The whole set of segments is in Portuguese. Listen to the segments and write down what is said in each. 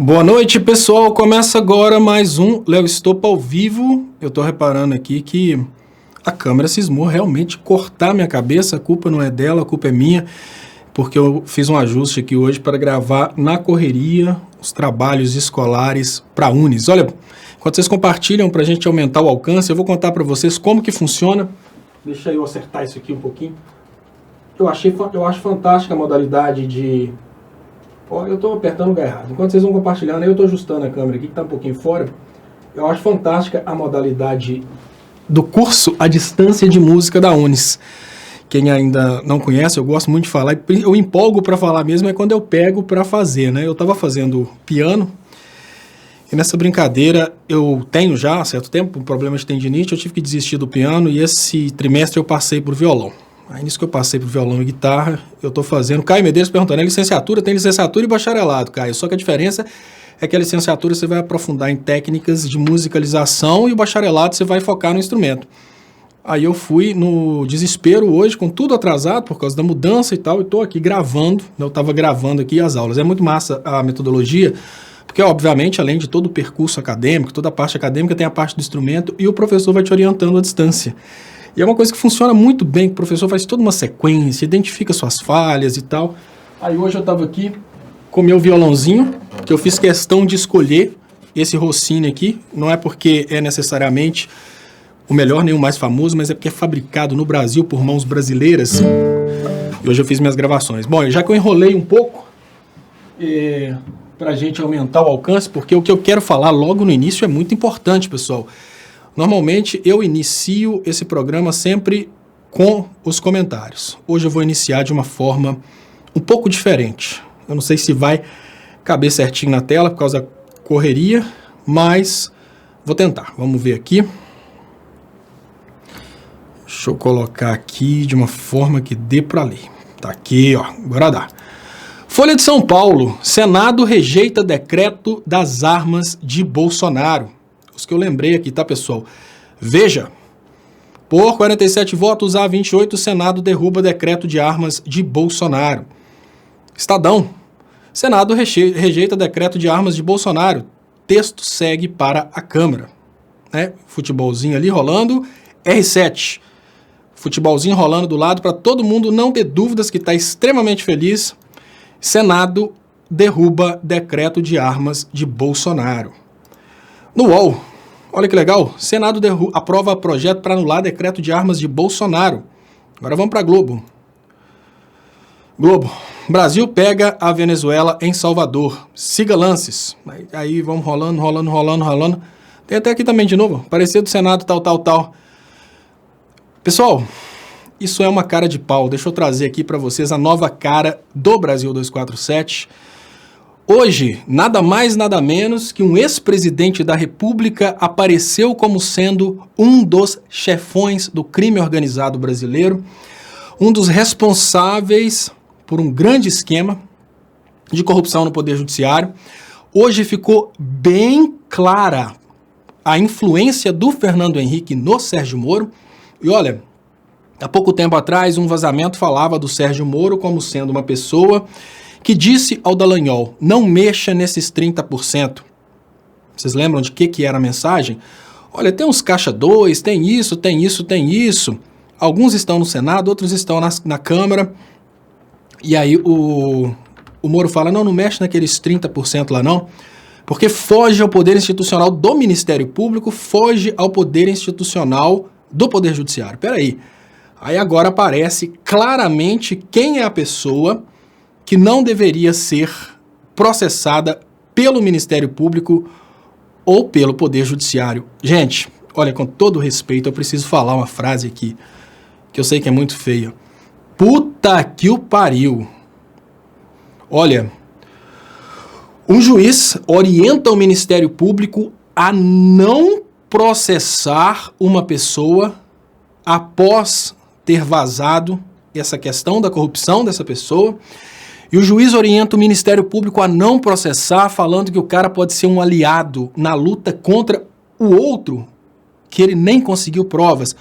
Boa noite, pessoal. Começa agora mais um Léo Stoppa ao vivo. Eu tô reparando aqui que a câmera cismou realmente cortar minha cabeça. A culpa não é dela, a culpa é minha, porque eu fiz um ajuste aqui hoje para gravar na correria os trabalhos escolares para a Unis. Olha, enquanto vocês compartilham para a gente aumentar o alcance, eu vou contar para vocês como que funciona. Deixa eu acertar isso aqui um pouquinho. Eu acho fantástica a modalidade de... Ó, eu estou apertando o lugar errado. Enquanto vocês vão compartilhando, eu estou ajustando a câmera aqui, que está um pouquinho fora. Eu acho fantástica a modalidade do curso à distância de música da Unis. Quem ainda não conhece, eu gosto muito de falar, eu empolgo para falar mesmo, é quando eu pego para fazer, né? Eu estava fazendo piano, e nessa brincadeira eu tenho já há certo tempo um problema de tendinite, eu tive que desistir do piano, e esse trimestre eu passei por violão. Aí nisso que eu passei por violão e guitarra, eu estou fazendo... Caio Medeiros perguntando, é licenciatura? Tem licenciatura e bacharelado, Caio. Só que a diferença é que a licenciatura você vai aprofundar em técnicas de musicalização e o bacharelado você vai focar no instrumento. Aí eu fui no desespero hoje, com tudo atrasado por causa da mudança e tal, e estou aqui gravando, eu estava gravando aqui as aulas. É muito massa a metodologia, porque obviamente, além de todo o percurso acadêmico, toda a parte acadêmica, tem a parte do instrumento e o professor vai te orientando à distância. E é uma coisa que funciona muito bem, que o professor faz toda uma sequência, identifica suas falhas e tal. Aí hoje eu estava aqui com meu violãozinho, que eu fiz questão de escolher esse Rossini aqui. Não é porque é necessariamente o melhor nem o mais famoso, mas é porque é fabricado no Brasil por mãos brasileiras. E hoje eu fiz minhas gravações. Bom, já que eu enrolei um pouco, para a gente aumentar o alcance, porque o que eu quero falar logo no início é muito importante, pessoal. Normalmente eu inicio esse programa sempre com os comentários. Hoje eu vou iniciar de uma forma um pouco diferente. Eu não sei se vai caber certinho na tela por causa da correria, mas vou tentar. Vamos ver aqui. Deixa eu colocar aqui de uma forma que dê para ler. Tá aqui, ó. Agora dá. Folha de São Paulo. Senado rejeita decreto das armas de Bolsonaro. Os que eu lembrei aqui, tá, pessoal? Veja, por 47 votos a 28, o Senado derruba decreto de armas de Bolsonaro. Estadão, Senado rejeita decreto de armas de Bolsonaro. Texto segue para a Câmara. Né? Futebolzinho ali rolando, R7. Futebolzinho rolando do lado para todo mundo não ter dúvidas que está extremamente feliz. Senado derruba decreto de armas de Bolsonaro. No UOL, olha que legal, Senado aprova projeto para anular decreto de armas de Bolsonaro. Agora vamos para Globo. Globo, Brasil pega a Venezuela em Salvador. Siga lances. Aí vamos rolando. Tem até aqui também de novo, parecer do Senado, tal. Pessoal, isso é uma cara de pau. Deixa eu trazer aqui para vocês a nova cara do Brasil 247. Hoje, nada mais, nada menos que um ex-presidente da República apareceu como sendo um dos chefões do crime organizado brasileiro, um dos responsáveis por um grande esquema de corrupção no Poder Judiciário. Hoje ficou bem clara a influência do Fernando Henrique no Sérgio Moro. E olha, há pouco tempo atrás, um vazamento falava do Sérgio Moro como sendo uma pessoa que disse ao Dallagnol, não mexa nesses 30%. Vocês lembram de que era a mensagem? Olha, tem uns caixa 2, tem isso. Alguns estão no Senado, outros estão na Câmara. E aí o Moro fala, não mexe naqueles 30% lá não, porque foge ao poder institucional do Ministério Público, foge ao poder institucional do Poder Judiciário. Peraí. Aí agora aparece claramente quem é a pessoa que não deveria ser processada pelo Ministério Público ou pelo Poder Judiciário. Gente, olha, com todo respeito, eu preciso falar uma frase aqui, que eu sei que é muito feia. Puta que o pariu. Olha, um juiz orienta o Ministério Público a não processar uma pessoa após ter vazado essa questão da corrupção dessa pessoa. E o juiz orienta o Ministério Público a não processar, falando que o cara pode ser um aliado na luta contra o outro, que ele nem conseguiu provas.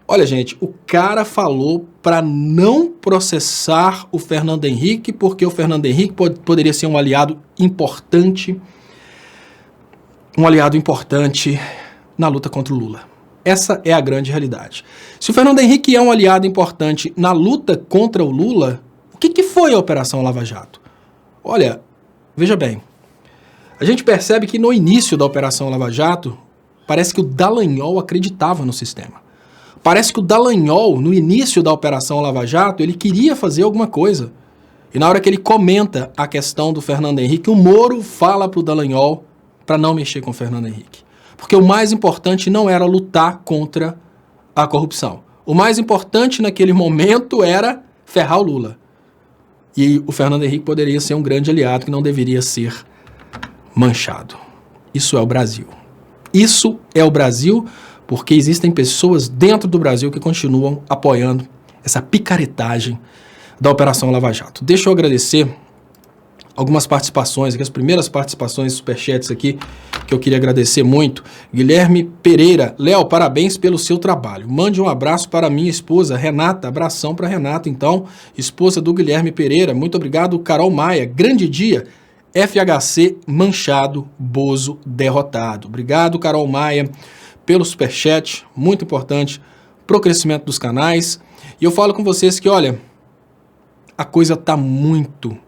Olha, gente, o cara falou para não processar o Fernando Henrique, porque o Fernando Henrique poderia ser um aliado importante na luta contra o Lula. Essa é a grande realidade. Se o Fernando Henrique é um aliado importante na luta contra o Lula, o que foi a Operação Lava Jato? Olha, veja bem, a gente percebe que no início da Operação Lava Jato, parece que o Dallagnol acreditava no sistema. Parece que o Dallagnol, no início da Operação Lava Jato, ele queria fazer alguma coisa. E na hora que ele comenta a questão do Fernando Henrique, o Moro fala para o Dallagnol para não mexer com o Fernando Henrique. Porque o mais importante não era lutar contra a corrupção. O mais importante naquele momento era ferrar o Lula. E o Fernando Henrique poderia ser um grande aliado que não deveria ser manchado. Isso é o Brasil. Isso é o Brasil porque existem pessoas dentro do Brasil que continuam apoiando essa picaretagem da Operação Lava Jato. Deixa eu agradecer algumas participações aqui, as primeiras participações superchats aqui, que eu queria agradecer muito. Guilherme Pereira, Léo, parabéns pelo seu trabalho. Mande um abraço para minha esposa, Renata. Abração para Renata, então, esposa do Guilherme Pereira. Muito obrigado, Carol Maia. Grande dia. FHC manchado, Bozo derrotado. Obrigado, Carol Maia, pelo superchat, muito importante para o crescimento dos canais. E eu falo com vocês que, olha, a coisa tá muito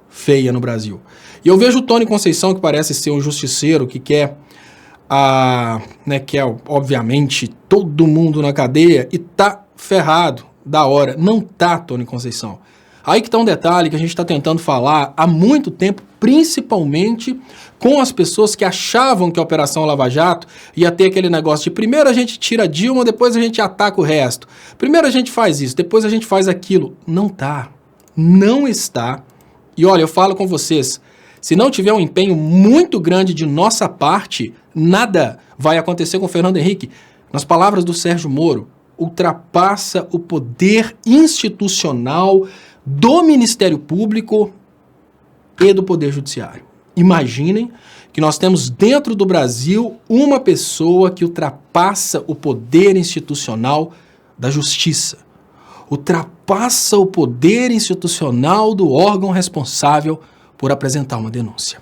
feia no Brasil. E eu vejo o Tony Conceição, que parece ser um justiceiro, que quer, obviamente, todo mundo na cadeia, e tá ferrado da hora. Não tá, Tony Conceição. Aí que tá um detalhe que a gente está tentando falar há muito tempo, principalmente com as pessoas que achavam que a Operação Lava Jato ia ter aquele negócio de primeiro a gente tira a Dilma, depois a gente ataca o resto. Primeiro a gente faz isso, depois a gente faz aquilo. Não tá. Não está. E olha, eu falo com vocês, se não tiver um empenho muito grande de nossa parte, nada vai acontecer com o Fernando Henrique. Nas palavras do Sérgio Moro, ultrapassa o poder institucional do Ministério Público e do Poder Judiciário. Imaginem que nós temos dentro do Brasil uma pessoa que ultrapassa o poder institucional da Justiça, ultrapassa o poder institucional do órgão responsável por apresentar uma denúncia.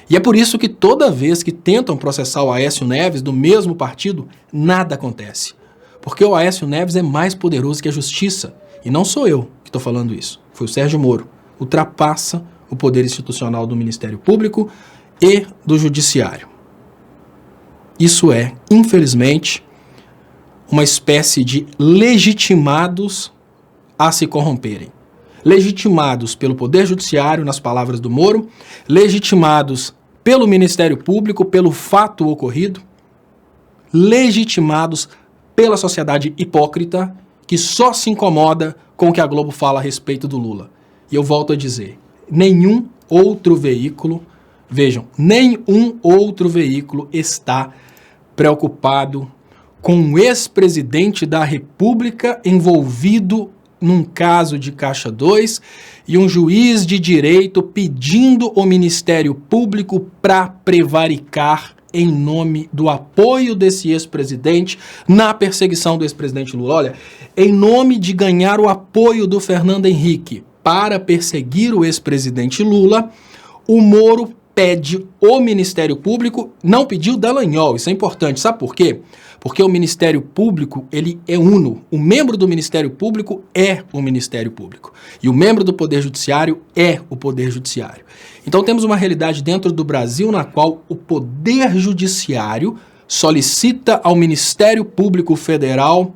E é por isso que toda vez que tentam processar o Aécio Neves do mesmo partido, nada acontece. Porque o Aécio Neves é mais poderoso que a Justiça. E não sou eu que estou falando isso. Foi o Sérgio Moro. Ultrapassa o poder institucional do Ministério Público e do Judiciário. Isso é, infelizmente, uma espécie de legitimados a se corromperem. Legitimados pelo Poder Judiciário, nas palavras do Moro, legitimados pelo Ministério Público, pelo fato ocorrido, legitimados pela sociedade hipócrita que só se incomoda com o que a Globo fala a respeito do Lula. E eu volto a dizer, nenhum outro veículo, vejam, nenhum outro veículo está preocupado com o ex-presidente da República envolvido num caso de Caixa 2 e um juiz de direito pedindo ao Ministério Público para prevaricar em nome do apoio desse ex-presidente na perseguição do ex-presidente Lula. Olha, em nome de ganhar o apoio do Fernando Henrique para perseguir o ex-presidente Lula, o Moro pede o Ministério Público, não pediu Dallagnol, isso é importante, sabe por quê? Porque o Ministério Público, ele é uno, o membro do Ministério Público é o Ministério Público, e o membro do Poder Judiciário é o Poder Judiciário. Então temos uma realidade dentro do Brasil na qual o Poder Judiciário solicita ao Ministério Público Federal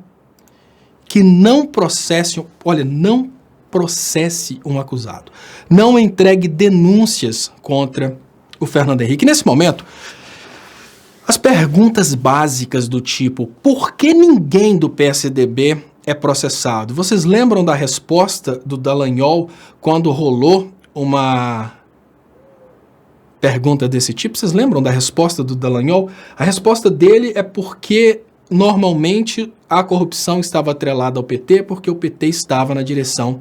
que não processe, não processe um acusado, não entregue denúncias contra o Fernando Henrique. Nesse momento, as perguntas básicas do tipo, por que ninguém do PSDB é processado? Vocês lembram da resposta do Dallagnol quando rolou uma pergunta desse tipo? Vocês lembram da resposta do Dallagnol? A resposta dele é porque normalmente a corrupção estava atrelada ao PT, porque o PT estava na direção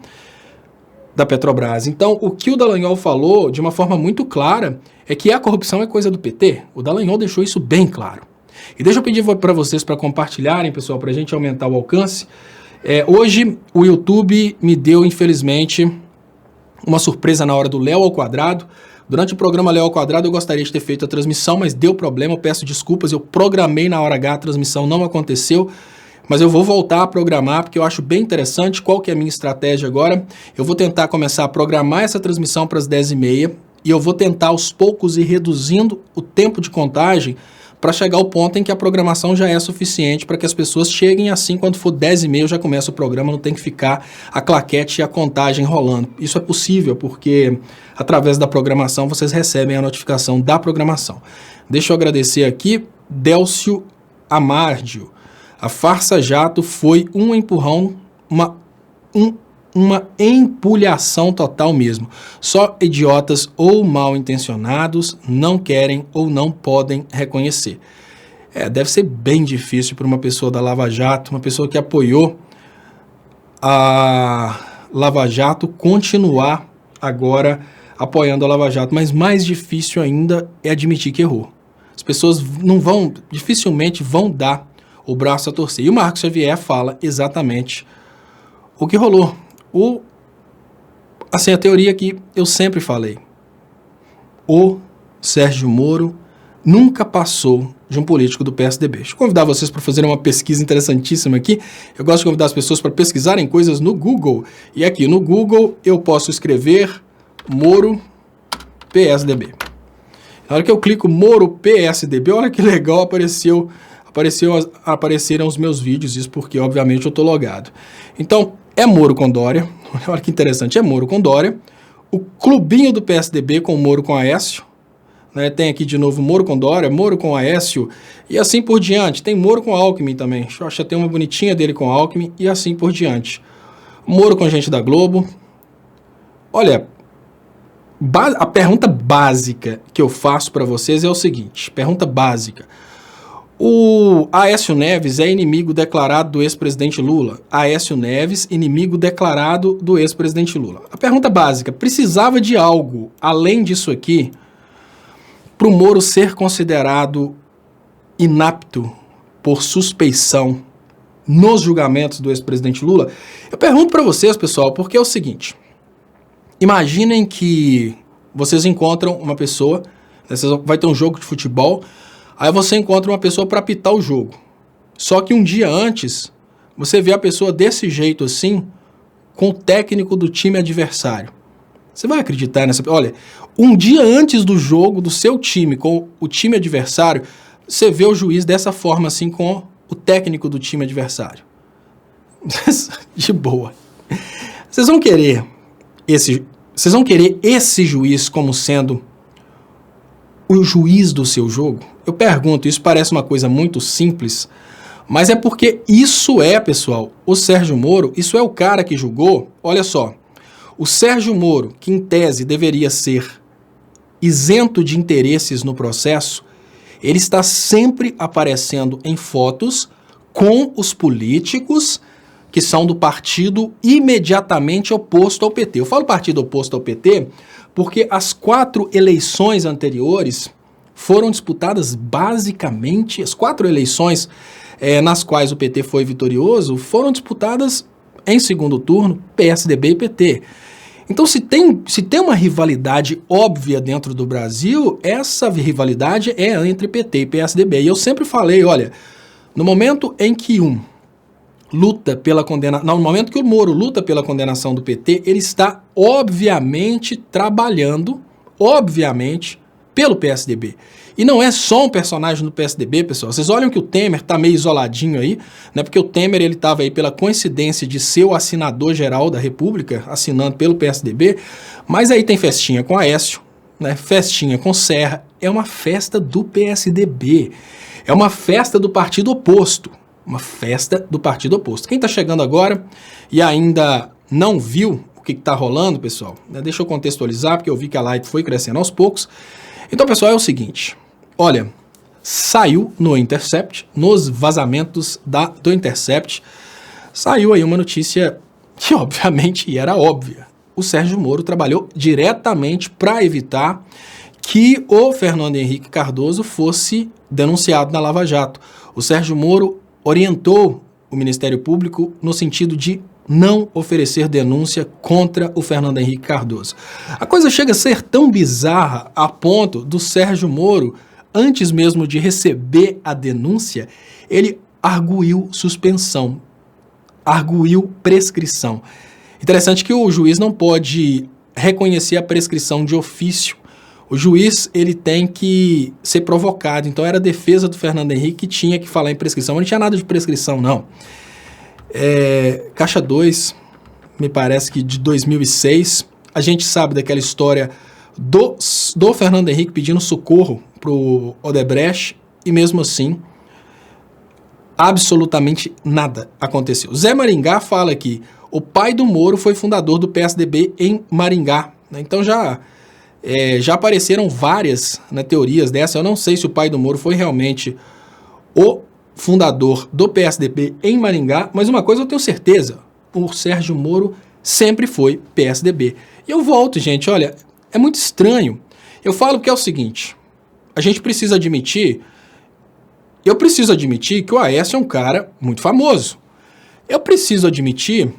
da Petrobras. Então, o que o Dallagnol falou de uma forma muito clara é que a corrupção é coisa do PT. O Dallagnol deixou isso bem claro. E deixa eu pedir para vocês para compartilharem, pessoal, para a gente aumentar o alcance. Hoje o YouTube me deu, infelizmente, uma surpresa na hora do Léo ao Quadrado. Durante o programa Léo ao Quadrado eu gostaria de ter feito a transmissão, mas deu problema, eu peço desculpas, eu programei na hora H, a transmissão não aconteceu, mas eu vou voltar a programar porque eu acho bem interessante. Qual que é a minha estratégia agora? Eu vou tentar começar a programar essa transmissão para as 10h30 e eu vou tentar aos poucos ir reduzindo o tempo de contagem para chegar ao ponto em que a programação já é suficiente para que as pessoas cheguem assim, quando for 10h30 já começa o programa, não tem que ficar a claquete e a contagem rolando. Isso é possível porque através da programação vocês recebem a notificação da programação. Deixa eu agradecer aqui, Délcio Amárdio. A farsa jato foi um empurrão, uma empulhação total mesmo. Só idiotas ou mal intencionados não querem ou não podem reconhecer. Deve ser bem difícil para uma pessoa da Lava Jato, uma pessoa que apoiou a Lava Jato, continuar agora apoiando a Lava Jato, mas mais difícil ainda é admitir que errou. As pessoas dificilmente vão dar o braço a torcer. E o Marcos Xavier fala exatamente o que rolou. A teoria que eu sempre falei. O Sérgio Moro nunca passou de um político do PSDB. Deixa eu convidar vocês para fazerem uma pesquisa interessantíssima aqui. Eu gosto de convidar as pessoas para pesquisarem coisas no Google. E aqui no Google eu posso escrever Moro PSDB. Na hora que eu clico Moro PSDB, olha que legal, apareceram os meus vídeos, isso porque obviamente eu estou logado. Então, é Moro com Dória, olha que interessante, é Moro com Dória, o clubinho do PSDB com Moro com Aécio, né? Tem aqui de novo Moro com Dória, Moro com Aécio e assim por diante. Tem Moro com Alckmin também, eu acho que tem uma bonitinha dele com Alckmin e assim por diante. Moro com gente da Globo. Olha, a pergunta básica que eu faço para vocês é o seguinte, pergunta básica. O Aécio Neves é inimigo declarado do ex-presidente Lula. Aécio Neves, inimigo declarado do ex-presidente Lula. A pergunta básica, precisava de algo além disso aqui para o Moro ser considerado inapto por suspeição nos julgamentos do ex-presidente Lula? Eu pergunto para vocês, pessoal, porque é o seguinte, imaginem que vocês encontram uma pessoa, vai ter um jogo de futebol, aí você encontra uma pessoa para apitar o jogo. Só que um dia antes, você vê a pessoa desse jeito assim, com o técnico do time adversário. Você vai acreditar nessa... Olha, um dia antes do jogo do seu time com o time adversário, você vê o juiz dessa forma assim com o técnico do time adversário. De boa. Vocês vão querer esse juiz como sendo o juiz do seu jogo? Eu pergunto, isso parece uma coisa muito simples, mas é porque isso pessoal, o Sérgio Moro, isso é o cara que julgou. Olha só, o Sérgio Moro, que em tese deveria ser isento de interesses no processo, ele está sempre aparecendo em fotos com os políticos que são do partido imediatamente oposto ao PT. Eu falo partido oposto ao PT porque as 4 eleições anteriores foram disputadas basicamente, as 4 eleições nas quais o PT foi vitorioso, foram disputadas em segundo turno, PSDB e PT. Então, se tem uma rivalidade óbvia dentro do Brasil, essa rivalidade é entre PT e PSDB. E eu sempre falei, olha, no momento em que luta pela condenação, no momento que o Moro luta pela condenação do PT, ele está obviamente trabalhando, pelo PSDB. E não é só um personagem do PSDB, pessoal. Vocês olham que o Temer está meio isoladinho aí, né? Porque o Temer ele estava aí pela coincidência de ser o assinador geral da República, assinando pelo PSDB, mas aí tem festinha com Aécio, né? Festinha com Serra, é uma festa do PSDB, é uma festa do partido oposto. Uma festa do partido oposto. Quem está chegando agora e ainda não viu o que está rolando, pessoal, né, deixa eu contextualizar, porque eu vi que a live foi crescendo aos poucos. Então, pessoal, é o seguinte, olha, saiu no Intercept, nos vazamentos do Intercept, saiu aí uma notícia que, obviamente, era óbvia. O Sérgio Moro trabalhou diretamente para evitar que o Fernando Henrique Cardoso fosse denunciado na Lava Jato. O Sérgio Moro orientou o Ministério Público no sentido de não oferecer denúncia contra o Fernando Henrique Cardoso. A coisa chega a ser tão bizarra a ponto do Sérgio Moro, antes mesmo de receber a denúncia, ele arguiu suspensão, arguiu prescrição. Interessante que o juiz não pode reconhecer a prescrição de ofício. O juiz, ele tem que ser provocado. Então era a defesa do Fernando Henrique que tinha que falar em prescrição. Não tinha nada de prescrição, não. Caixa 2, me parece que de 2006, a gente sabe daquela história do Fernando Henrique pedindo socorro pro Odebrecht e mesmo assim absolutamente nada aconteceu. Zé Maringá fala que o pai do Moro foi fundador do PSDB em Maringá. Então já apareceram várias teorias dessa. Eu não sei se o pai do Moro foi realmente o fundador do PSDB em Maringá, mas uma coisa eu tenho certeza, o Sérgio Moro sempre foi PSDB. E eu volto, gente, olha, é muito estranho. Eu falo que é o seguinte, a gente precisa admitir, eu preciso admitir que o Aécio é um cara muito famoso. Eu preciso admitir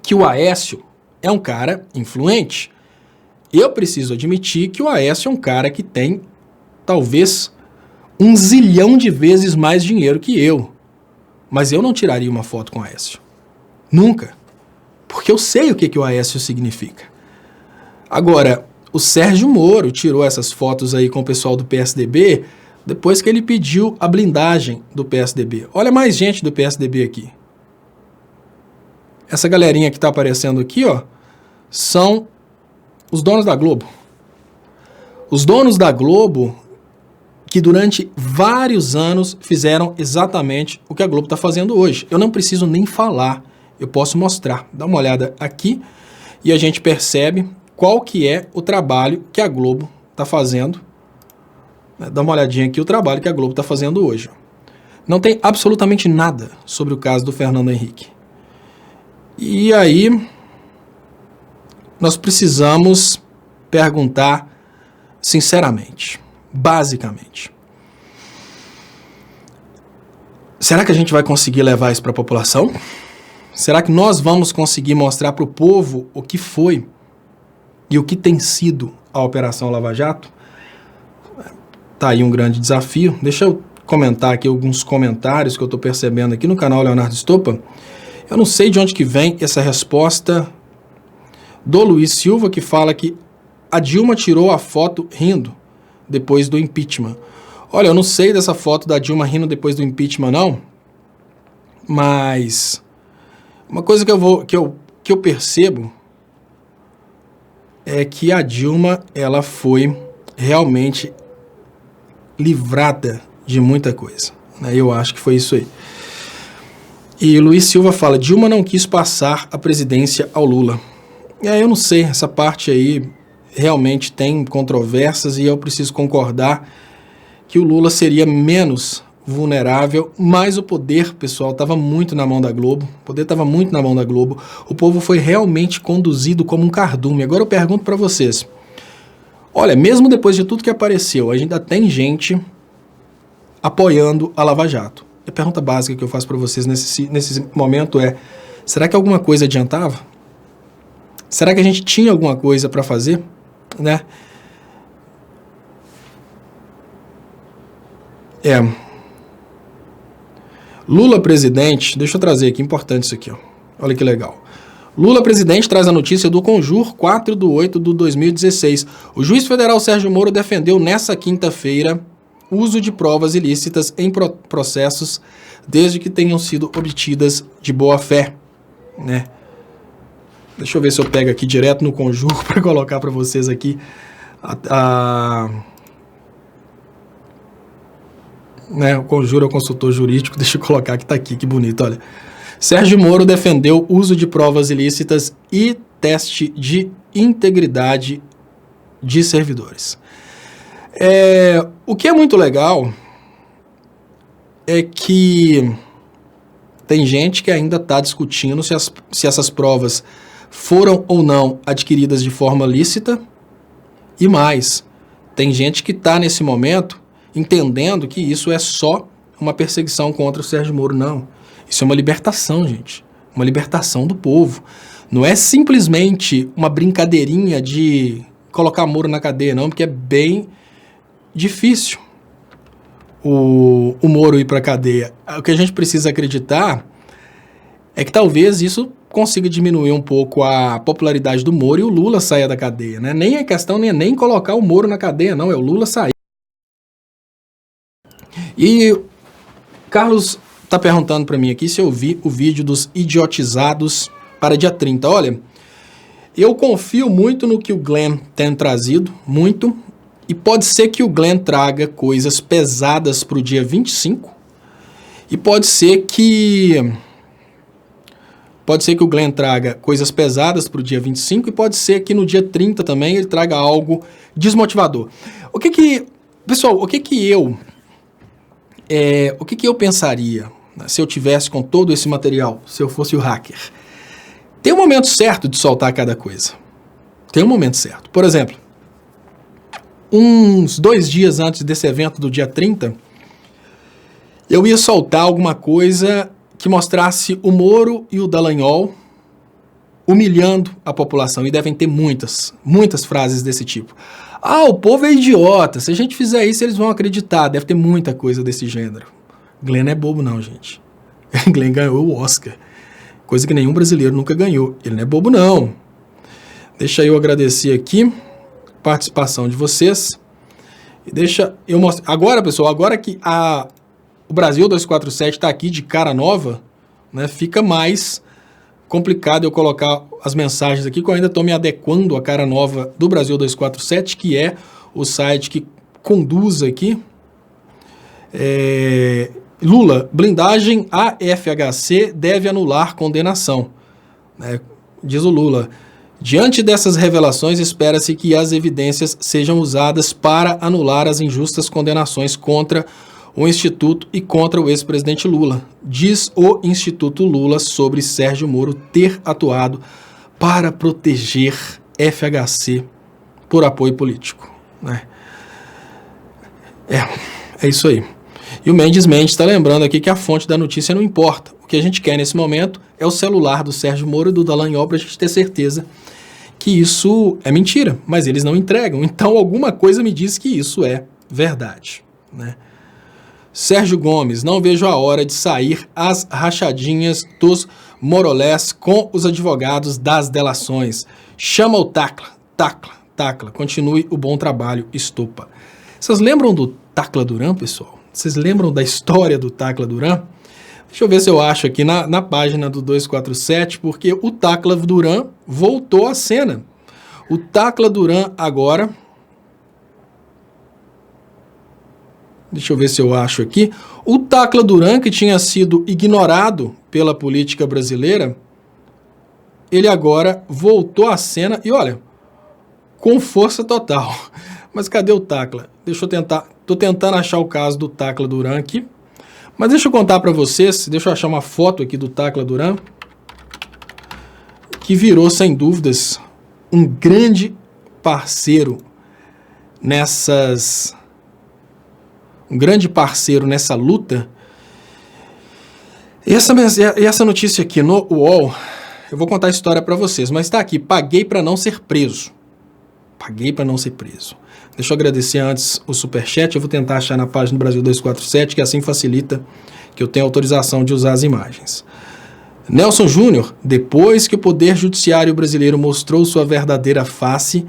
que o Aécio é um cara influente. Eu preciso admitir que o Aécio é um cara que tem, talvez, 1 zilhão de vezes mais dinheiro que eu. Mas eu não tiraria uma foto com o Aécio. Nunca. Porque eu sei o que o Aécio significa. Agora, o Sérgio Moro tirou essas fotos aí com o pessoal do PSDB depois que ele pediu a blindagem do PSDB. Olha mais gente do PSDB aqui. Essa galerinha que está aparecendo aqui, ó, são os donos da Globo. Os donos da Globo que durante vários anos fizeram exatamente o que a Globo está fazendo hoje. Eu não preciso nem falar, eu posso mostrar. Dá uma olhada aqui e a gente percebe qual que é o trabalho que a Globo está fazendo. Dá uma olhadinha aqui o trabalho que a Globo está fazendo hoje. Não tem absolutamente nada sobre o caso do Fernando Henrique. E aí nós precisamos perguntar sinceramente, basicamente. Será que a gente vai conseguir levar isso para a população? Será que nós vamos conseguir mostrar para o povo o que foi e o que tem sido a Operação Lava Jato? Tá aí um grande desafio. Deixa eu comentar aqui alguns comentários que eu estou percebendo aqui no canal Leonardo Stoppa. Eu não sei de onde que vem essa resposta do Luiz Silva, que fala que a Dilma tirou a foto rindo depois do impeachment. Olha, eu não sei dessa foto da Dilma rindo depois do impeachment, não. Mas uma coisa que eu percebo é que a Dilma, ela foi realmente livrada de muita coisa. Eu acho que foi isso aí. E Luiz Silva fala, Dilma não quis passar a presidência ao Lula. Eu não sei, essa parte aí realmente tem controvérsias e eu preciso concordar que o Lula seria menos vulnerável, mas o poder, pessoal, estava muito na mão da Globo. O poder estava muito na mão da Globo. O povo foi realmente conduzido como um cardume. Agora eu pergunto para vocês. Olha, mesmo depois de tudo que apareceu, ainda tem gente apoiando a Lava Jato. A pergunta básica que eu faço para vocês nesse momento é, será que alguma coisa adiantava? Será que a gente tinha alguma coisa para fazer? Né? Lula presidente, deixa eu trazer aqui, importante isso aqui, ó. Olha que legal. Lula presidente traz a notícia do Conjur 4/8/2016. O juiz federal Sérgio Moro defendeu nessa quinta-feira uso de provas ilícitas em processos desde que tenham sido obtidas de boa fé, né? Deixa eu ver se eu pego aqui direto no Conjur para colocar para vocês aqui o Conjur é o consultor jurídico, deixa eu colocar que tá aqui, que bonito, olha. Sérgio Moro defendeu uso de provas ilícitas e teste de integridade de servidores. O que é muito legal é que tem gente que ainda está discutindo se essas provas foram ou não adquiridas de forma lícita e mais, tem gente que está nesse momento entendendo que isso é só uma perseguição contra o Sérgio Moro. Não, Isso é uma libertação, gente. Uma libertação do povo. Não é simplesmente uma brincadeirinha de colocar Moro na cadeia, não, porque é bem difícil o Moro ir para a cadeia. O que a gente precisa acreditar é que talvez isso consiga diminuir um pouco a popularidade do Moro e o Lula saia da cadeia, né? Nem a questão nem colocar o Moro na cadeia, não, é o Lula sair. E Carlos está perguntando para mim aqui se eu vi o vídeo dos idiotizados para dia 30. Olha, eu confio muito no que o Glenn tem trazido, muito, e pode ser que o Glenn traga coisas pesadas para o dia 25, e pode ser que o Glenn traga coisas pesadas para o dia 25, e pode ser que no dia 30 também ele traga algo desmotivador. Pessoal, o que eu pensaria, né, se eu tivesse com todo esse material, se eu fosse o hacker? Tem um momento certo de soltar cada coisa. Tem um momento certo. Por exemplo, uns 2 dias antes desse evento do dia 30, eu ia soltar alguma coisa que mostrasse o Moro e o Dallagnol humilhando a população. E devem ter muitas frases desse tipo. Ah, o povo é idiota. Se a gente fizer isso, eles vão acreditar. Deve ter muita coisa desse gênero. Glenn não é bobo não, gente. Glenn ganhou o Oscar. Coisa que nenhum brasileiro nunca ganhou. Ele não é bobo não. Deixa eu agradecer aqui a participação de vocês. E deixa eu mostrar. Agora, pessoal, agora que o Brasil 247 está aqui de cara nova, né, fica mais complicado eu colocar as mensagens aqui, que eu ainda estou me adequando à cara nova do Brasil 247, que é o site que conduz aqui. Lula, blindagem AFHC deve anular condenação. Né? Diz o Lula, diante dessas revelações, espera-se que as evidências sejam usadas para anular as injustas condenações contra o Instituto e contra o ex-presidente Lula. Diz o Instituto Lula sobre Sérgio Moro ter atuado para proteger FHC por apoio político. Né? É isso aí. E o Mendes está lembrando aqui que a fonte da notícia não importa. O que a gente quer nesse momento é o celular do Sérgio Moro e do Dallagnol para a gente ter certeza que isso é mentira, mas eles não entregam. Então alguma coisa me diz que isso é verdade. Né? Sérgio Gomes, não vejo a hora de sair as rachadinhas dos morolés com os advogados das delações. Chama o Tacla. Continue o bom trabalho, estupa. Vocês lembram do Tacla Duran, pessoal? Vocês lembram da história do Tacla Duran? Deixa eu ver se eu acho aqui na página do 247, porque o Tacla Duran voltou à cena. O Tacla Duran agora... Deixa eu ver se eu acho aqui. O Tacla Duran, que tinha sido ignorado pela política brasileira, ele agora voltou à cena e, olha, com força total. Mas cadê o Tacla? Deixa eu tentar... Estou tentando achar o caso do Tacla Duran aqui. Mas deixa eu contar para vocês, deixa eu achar uma foto aqui do Tacla Duran, que virou, sem dúvidas, um grande parceiro nessa luta. E essa notícia aqui no UOL, eu vou contar a história para vocês, mas está aqui, paguei para não ser preso. Paguei para não ser preso. Deixa eu agradecer antes o superchat, eu vou tentar achar na página do Brasil 247, que assim facilita que eu tenho autorização de usar as imagens. Nelson Júnior, depois que o Poder Judiciário brasileiro mostrou sua verdadeira face,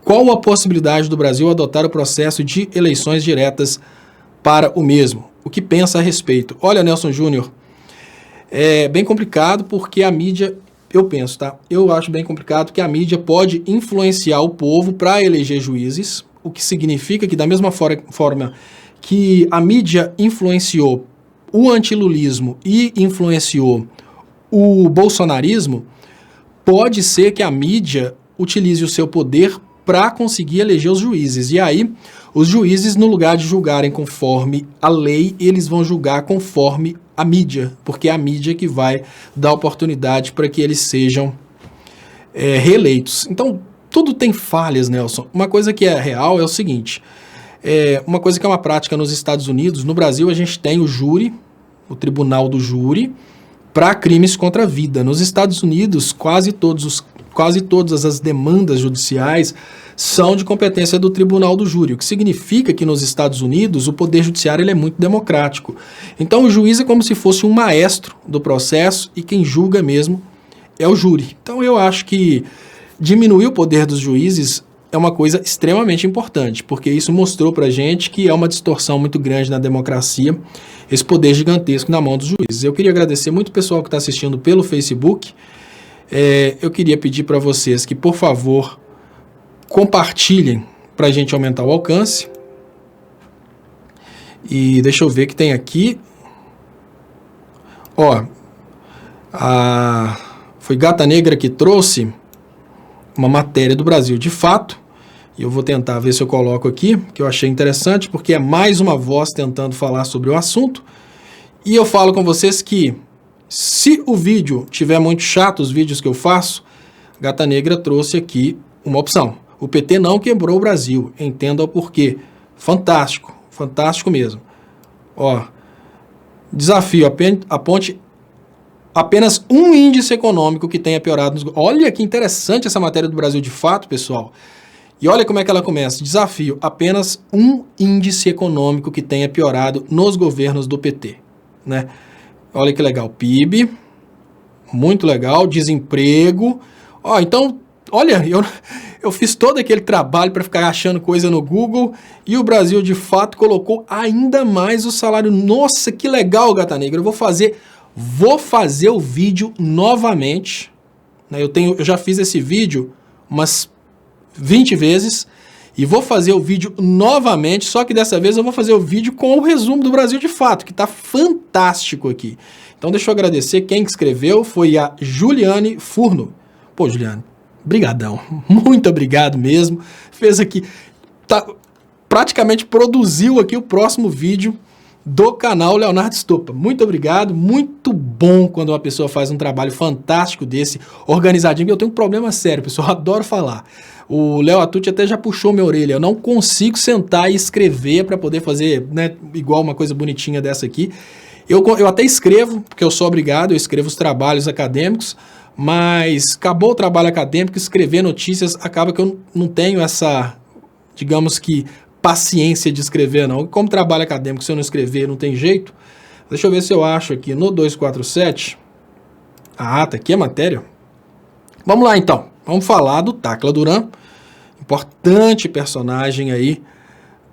qual a possibilidade do Brasil adotar o processo de eleições diretas para o mesmo? O que pensa a respeito? Olha, Nelson Júnior, é bem complicado porque a mídia, eu penso, tá? Eu acho bem complicado que a mídia pode influenciar o povo para eleger juízes, o que significa que da mesma forma que a mídia influenciou o antilulismo e influenciou o bolsonarismo, pode ser que a mídia utilize o seu poder para conseguir eleger os juízes. E aí, os juízes, no lugar de julgarem conforme a lei, eles vão julgar conforme a mídia, porque é a mídia que vai dar oportunidade para que eles sejam reeleitos. Então, tudo tem falhas, Nelson. Uma coisa que é real é o seguinte, uma coisa que é uma prática nos Estados Unidos, no Brasil a gente tem o júri, o tribunal do júri, para crimes contra a vida. Nos Estados Unidos, quase todas as demandas judiciais são de competência do tribunal do júri, o que significa que nos Estados Unidos o poder judiciário ele é muito democrático. Então o juiz é como se fosse um maestro do processo e quem julga mesmo é o júri. Então eu acho que diminuir o poder dos juízes é uma coisa extremamente importante, porque isso mostrou pra gente que é uma distorção muito grande na democracia, esse poder gigantesco na mão dos juízes. Eu queria agradecer muito o pessoal que está assistindo pelo Facebook. Eu queria pedir para vocês que, por favor, compartilhem para a gente aumentar o alcance. E deixa eu ver que tem aqui. Ó, foi Gata Negra que trouxe uma matéria do Brasil de Fato. E eu vou tentar ver se eu coloco aqui, que eu achei interessante, porque é mais uma voz tentando falar sobre o assunto. E eu falo com vocês que, se o vídeo tiver muito chato, os vídeos que eu faço, Gata Negra trouxe aqui uma opção. O PT não quebrou o Brasil, entenda o porquê. Fantástico, fantástico mesmo. Ó, desafio, aponte apenas um índice econômico que tenha piorado. Olha que interessante essa matéria do Brasil de Fato, pessoal. E olha como é que ela começa. Desafio, apenas um índice econômico que tenha piorado nos governos do PT. Né? Olha que legal. PIB, muito legal. Desemprego. Ó, então, olha, eu fiz todo aquele trabalho para ficar achando coisa no Google e o Brasil de Fato colocou ainda mais o salário. Nossa, que legal, Gata Negra. Eu vou fazer o vídeo novamente. Né? Eu já fiz esse vídeo umas 20 vezes e vou fazer o vídeo novamente, só que dessa vez eu vou fazer o vídeo com o resumo do Brasil de Fato, que está fantástico aqui. Então deixa eu agradecer, quem escreveu foi a Juliane Furno. Pô, Juliane, brigadão, muito obrigado mesmo, fez aqui, praticamente produziu aqui o próximo vídeo do canal Leonardo Estopa. Muito obrigado, muito bom quando uma pessoa faz um trabalho fantástico desse, organizadinho. Eu tenho um problema sério, pessoal, adoro falar. O Léo Atucci até já puxou minha orelha, eu não consigo sentar e escrever para poder fazer, né, igual uma coisa bonitinha dessa aqui. Eu até escrevo, porque eu sou obrigado, eu escrevo os trabalhos acadêmicos, mas acabou o trabalho acadêmico, escrever notícias, acaba que eu não tenho essa, digamos que, paciência de escrever, não. Como trabalho acadêmico, se eu não escrever, não tem jeito. Deixa eu ver se eu acho aqui no 247. Ah, tá aqui a matéria. Vamos lá, então. Vamos falar do Tacla Duran, importante personagem aí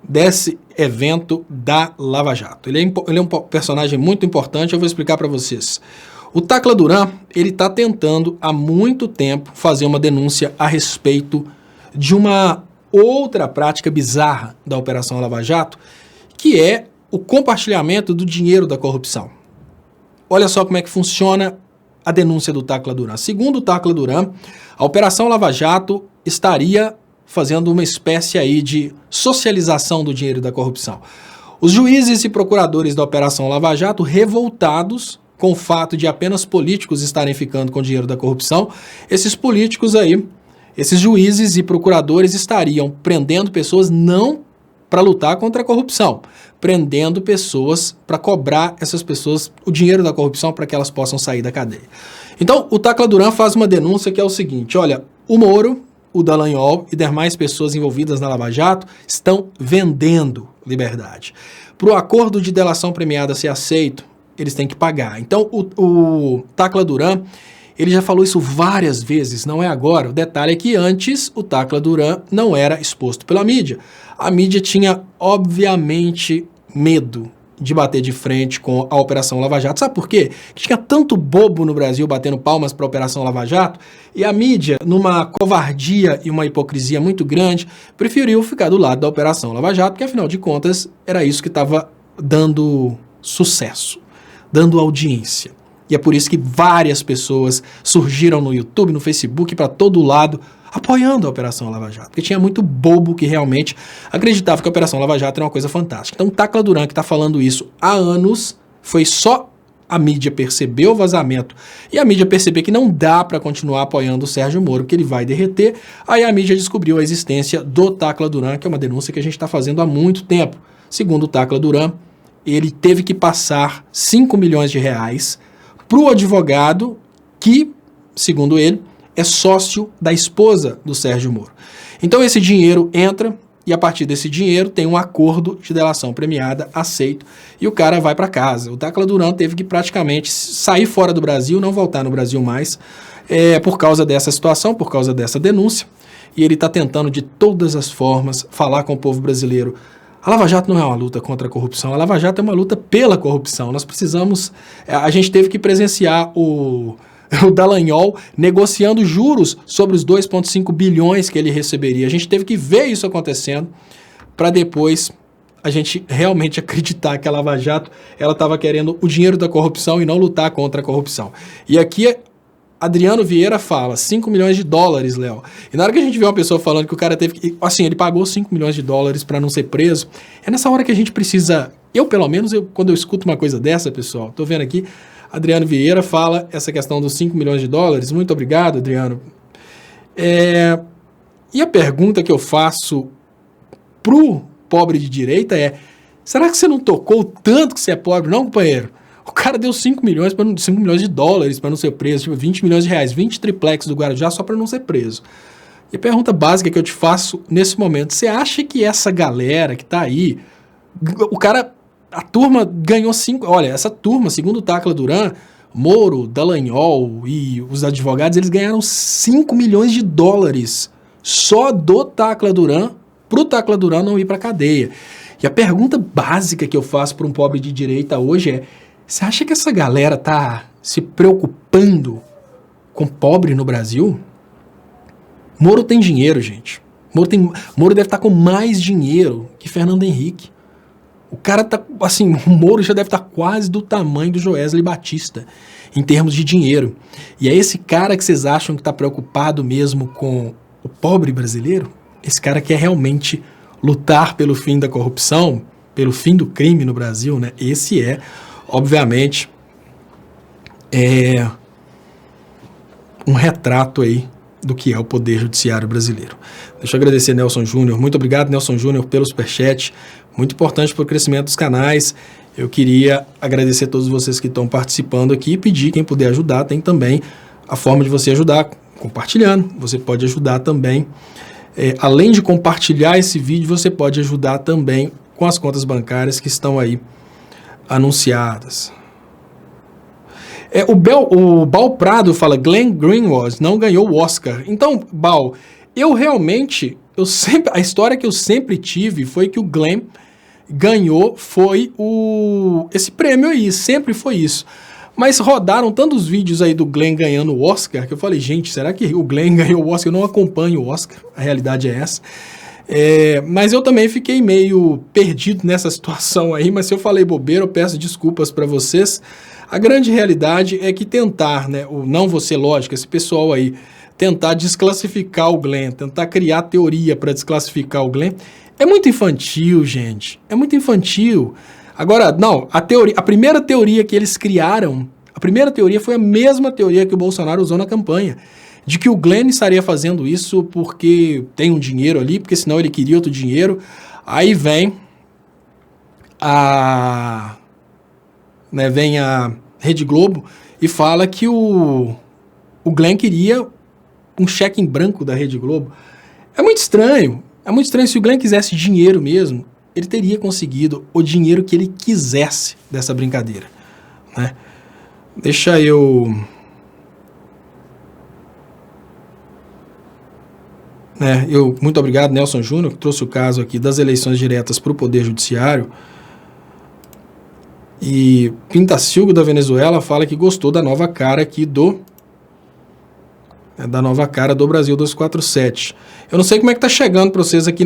desse evento da Lava Jato. Ele é um personagem muito importante, eu vou explicar para vocês. O Tacla Duran, ele está tentando há muito tempo fazer uma denúncia a respeito de uma outra prática bizarra da Operação Lava Jato, que é o compartilhamento do dinheiro da corrupção. Olha só como é que funciona a denúncia do Tacla Duran. Segundo o Tacla Duran, a Operação Lava Jato estaria fazendo uma espécie aí de socialização do dinheiro da corrupção. Os juízes e procuradores da Operação Lava Jato, revoltados com o fato de apenas políticos estarem ficando com o dinheiro da corrupção, esses políticos aí, esses juízes e procuradores estariam prendendo pessoas não para lutar contra a corrupção, prendendo pessoas para cobrar essas pessoas o dinheiro da corrupção para que elas possam sair da cadeia. Então, o Tacla Duran faz uma denúncia que é o seguinte, olha, o Moro, o Dallagnol e demais pessoas envolvidas na Lava Jato estão vendendo liberdade. Para o acordo de delação premiada ser aceito, eles têm que pagar. Então, o Tacla Duran, ele já falou isso várias vezes, não é agora. O detalhe é que antes o Tacla Duran não era exposto pela mídia. A mídia tinha, obviamente, medo de bater de frente com a Operação Lava Jato. Sabe por quê? Que tinha tanto bobo no Brasil batendo palmas para a Operação Lava Jato e a mídia, numa covardia e uma hipocrisia muito grande, preferiu ficar do lado da Operação Lava Jato, porque afinal de contas era isso que estava dando sucesso, dando audiência. E é por isso que várias pessoas surgiram no YouTube, no Facebook, para todo lado, apoiando a Operação Lava Jato. Porque tinha muito bobo que realmente acreditava que a Operação Lava Jato era uma coisa fantástica. Então, o Tacla Duran, que está falando isso há anos, foi só a mídia perceber o vazamento e a mídia perceber que não dá para continuar apoiando o Sérgio Moro, que ele vai derreter. Aí a mídia descobriu a existência do Tacla Duran, que é uma denúncia que a gente está fazendo há muito tempo. Segundo o Tacla Duran, ele teve que passar 5 milhões de reais para o advogado que, segundo ele, é sócio da esposa do Sérgio Moro. Então esse dinheiro entra e a partir desse dinheiro tem um acordo de delação premiada aceito e o cara vai para casa. O Tacla Duran teve que praticamente sair fora do Brasil, não voltar no Brasil mais, por causa dessa situação, por causa dessa denúncia. E ele está tentando de todas as formas falar com o povo brasileiro. A Lava Jato não é uma luta contra a corrupção, a Lava Jato é uma luta pela corrupção. Nós precisamos... A gente teve que presenciar o Dallagnol negociando juros sobre os 2,5 bilhões que ele receberia. A gente teve que ver isso acontecendo para depois a gente realmente acreditar que a Lava Jato ela estava querendo o dinheiro da corrupção e não lutar contra a corrupção. E aqui Adriano Vieira fala 5 milhões de dólares, Léo. E na hora que a gente vê uma pessoa falando que o cara teve que... Assim, ele pagou 5 milhões de dólares para não ser preso. É nessa hora que a gente precisa... Eu, pelo menos, quando eu escuto uma coisa dessa, pessoal, tô vendo aqui... Adriano Vieira fala essa questão dos 5 milhões de dólares. Muito obrigado, Adriano. E a pergunta que eu faço pro pobre de direita é: será que você não tocou tanto que você é pobre, não, companheiro? O cara deu 5 milhões de dólares para não ser preso, tipo 20 milhões de reais, 20 triplex do Guarujá só para não ser preso. E a pergunta básica que eu te faço nesse momento: você acha que essa galera que tá aí, o cara... A turma ganhou 5... Olha, essa turma, segundo o Tacla Duran, Moro, Dallagnol e os advogados, eles ganharam 5 milhões de dólares só do Tacla Duran, pro Tacla Duran não ir pra cadeia. E a pergunta básica que eu faço para um pobre de direita hoje é: você acha que essa galera tá se preocupando com pobre no Brasil? Moro tem dinheiro, gente. Moro deve estar com mais dinheiro que Fernando Henrique. O cara tá, assim, o Moro já deve estar quase do tamanho do Joesley Batista, em termos de dinheiro. E é esse cara que vocês acham que está preocupado mesmo com o pobre brasileiro? Esse cara quer realmente lutar pelo fim da corrupção, pelo fim do crime no Brasil, né? Esse é, obviamente, um retrato aí do que é o Poder Judiciário brasileiro. Deixa eu agradecer Nelson Júnior. Muito obrigado, Nelson Júnior, pelo superchat. Muito importante para o crescimento dos canais. Eu queria agradecer a todos vocês que estão participando aqui e pedir, quem puder ajudar, tem também a forma de você ajudar compartilhando. Você pode ajudar também. Além de compartilhar esse vídeo, você pode ajudar também com as contas bancárias que estão aí anunciadas. O Bal Prado fala: Glenn Greenwald não ganhou o Oscar. Então, Bal, a história que eu sempre tive foi que o Glenn ganhou, foi esse prêmio aí, sempre foi isso. Mas rodaram tantos vídeos aí do Glenn ganhando o Oscar, que eu falei: gente, será que o Glenn ganhou o Oscar? Eu não acompanho o Oscar, a realidade é essa. Mas eu também fiquei meio perdido nessa situação aí, mas se eu falei bobeira, eu peço desculpas para vocês. A grande realidade é que tentar, né, não vou ser lógico, esse pessoal aí, tentar desclassificar o Glenn, tentar criar teoria para desclassificar o Glenn, é muito infantil, gente, é muito infantil. Agora, não, a primeira teoria que eles criaram, a primeira teoria foi a mesma teoria que o Bolsonaro usou na campanha, de que o Glenn estaria fazendo isso porque tem um dinheiro ali, porque senão ele queria outro dinheiro. Aí vem a Rede Globo e fala que o Glenn queria um cheque em branco da Rede Globo. É muito estranho. Se o Glenn quisesse dinheiro mesmo, ele teria conseguido o dinheiro que ele quisesse dessa brincadeira, né? Deixa eu... Muito obrigado, Nelson Júnior, que trouxe o caso aqui das eleições diretas para o Poder Judiciário. E Pintacilgo da Venezuela fala que gostou da nova cara aqui do Brasil 247. Eu não sei como é que tá chegando para vocês aqui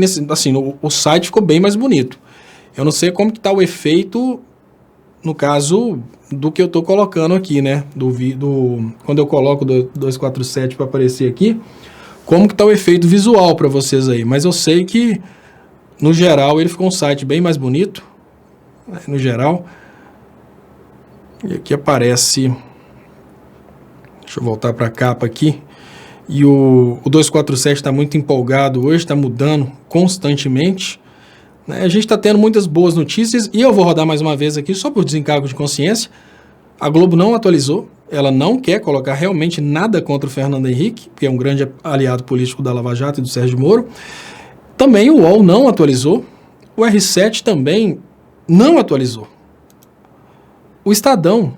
o site ficou bem mais bonito. Eu não sei como que tá o efeito no caso do que eu tô colocando aqui, né? Quando eu coloco do 247 para aparecer aqui, como que tá o efeito visual para vocês aí? Mas eu sei que no geral ele ficou um site bem mais bonito, né? No geral. E aqui aparece, deixa eu voltar para a capa aqui, e o 247 está muito empolgado hoje, está mudando constantemente, né? A gente está tendo muitas boas notícias, e eu vou rodar mais uma vez aqui, só por desencargo de consciência. A Globo não atualizou, ela não quer colocar realmente nada contra o Fernando Henrique, que é um grande aliado político da Lava Jato e do Sérgio Moro. Também o UOL não atualizou, o R7 também não atualizou. O Estadão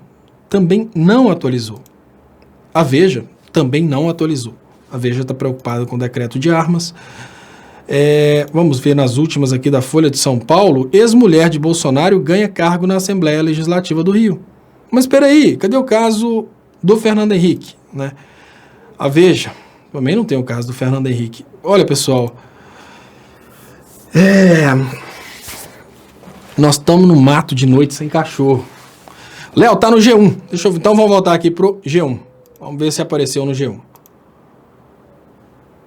também não atualizou. A Veja também não atualizou. A Veja está preocupada com o decreto de armas. Vamos ver nas últimas aqui da Folha de São Paulo. Ex-mulher de Bolsonaro ganha cargo na Assembleia Legislativa do Rio. Mas espera aí, cadê o caso do Fernando Henrique? Né? A Veja também não tem o caso do Fernando Henrique. Olha, pessoal, nós estamos no mato de noite sem cachorro. Léo, tá no G1. Então vamos voltar aqui pro G1. Vamos ver se apareceu no G1.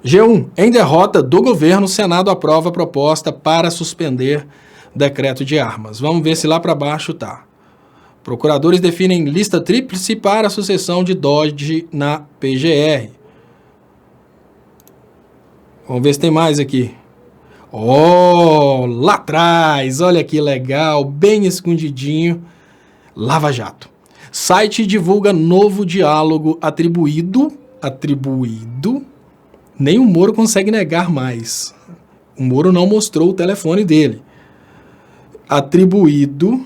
G1. Em derrota do governo, o Senado aprova a proposta para suspender decreto de armas. Vamos ver se lá para baixo tá. Procuradores definem lista tríplice para a sucessão de Dodge na PGR. Vamos ver se tem mais aqui. Lá atrás, olha que legal, bem escondidinho. Lava Jato. Site divulga novo diálogo atribuído. Nem o Moro consegue negar mais. O Moro não mostrou o telefone dele. Atribuído.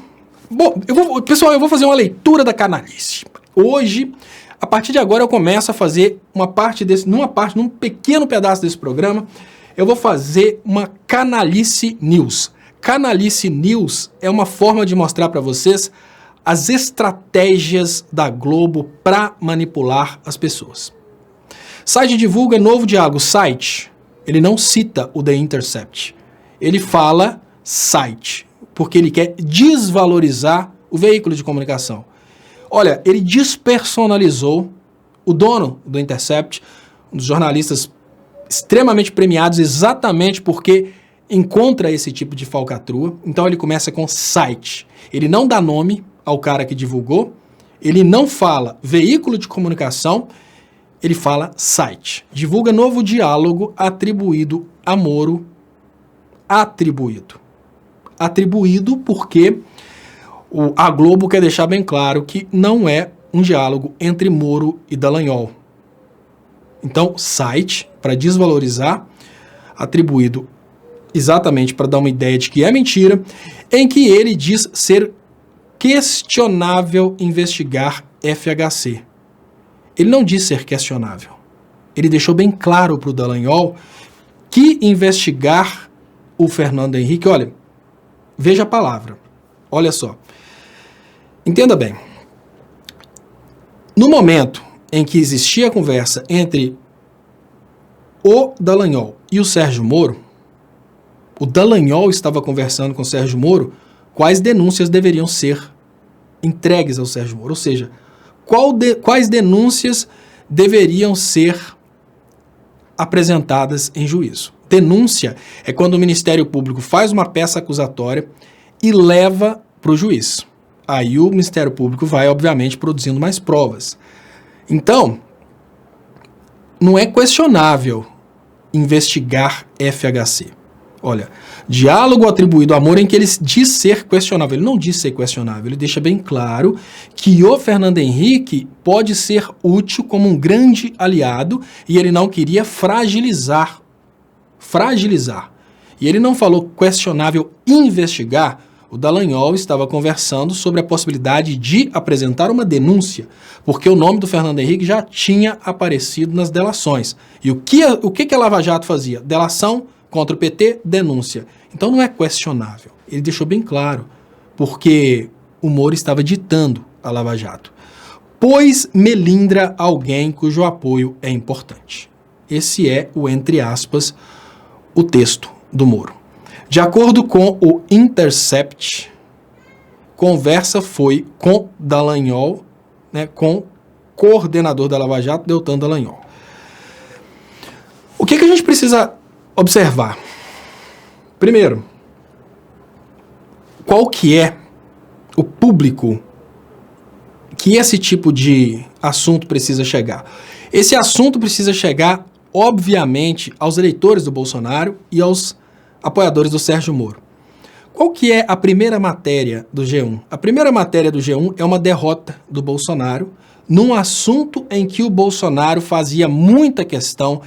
Bom, pessoal, eu vou fazer uma leitura da canalice. Hoje, a partir de agora, eu começo a fazer num pequeno pedaço desse programa, eu vou fazer uma Canalice News. Canalice News é uma forma de mostrar para vocês as estratégias da Globo para manipular as pessoas. Site divulga novo diálogo. Site, ele não cita o The Intercept. Ele fala site, porque ele quer desvalorizar o veículo de comunicação. Olha, ele despersonalizou o dono do Intercept, um dos jornalistas extremamente premiados exatamente porque encontra esse tipo de falcatrua. Então ele começa com site. Ele não dá nome ao cara que divulgou, ele não fala veículo de comunicação, ele fala site. Divulga novo diálogo atribuído a Moro. Atribuído porque a Globo quer deixar bem claro que não é um diálogo entre Moro e Dallagnol. Então, site, para desvalorizar, atribuído exatamente para dar uma ideia de que é mentira, em que ele diz ser questionável investigar FHC. Ele não diz ser questionável. Ele deixou bem claro para o Dallagnol que investigar o Fernando Henrique, olha, veja a palavra, olha só. Entenda bem. No momento em que existia a conversa entre o Dallagnol e o Sérgio Moro, o Dallagnol estava conversando com o Sérgio Moro quais denúncias deveriam ser entregues ao Sérgio Moro, ou seja, quais denúncias deveriam ser apresentadas em juízo. Denúncia é quando o Ministério Público faz uma peça acusatória e leva para o juiz. Aí o Ministério Público vai, obviamente, produzindo mais provas. Então, não é questionável investigar FHC. Olha, diálogo atribuído a Moro em que ele diz ser questionável. Ele não diz ser questionável, ele deixa bem claro que o Fernando Henrique pode ser útil como um grande aliado e ele não queria fragilizar. E ele não falou questionável investigar. O Dallagnol estava conversando sobre a possibilidade de apresentar uma denúncia, porque o nome do Fernando Henrique já tinha aparecido nas delações. E o que a Lava Jato fazia? Delação contra o PT, denúncia. Então não é questionável. Ele deixou bem claro, porque o Moro estava ditando a Lava Jato. Pois melindra alguém cujo apoio é importante. Esse é o, entre aspas, o texto do Moro. De acordo com o Intercept, conversa foi com Dallagnol, né, com coordenador da Lava Jato, Deltan Dallagnol. O que a gente precisa observar? Primeiro, qual que é o público que esse tipo de assunto precisa chegar? Esse assunto precisa chegar, obviamente, aos eleitores do Bolsonaro e aos apoiadores do Sérgio Moro. Qual que é a primeira matéria do G1? A primeira matéria do G1 é uma derrota do Bolsonaro num assunto em que o Bolsonaro fazia muita questão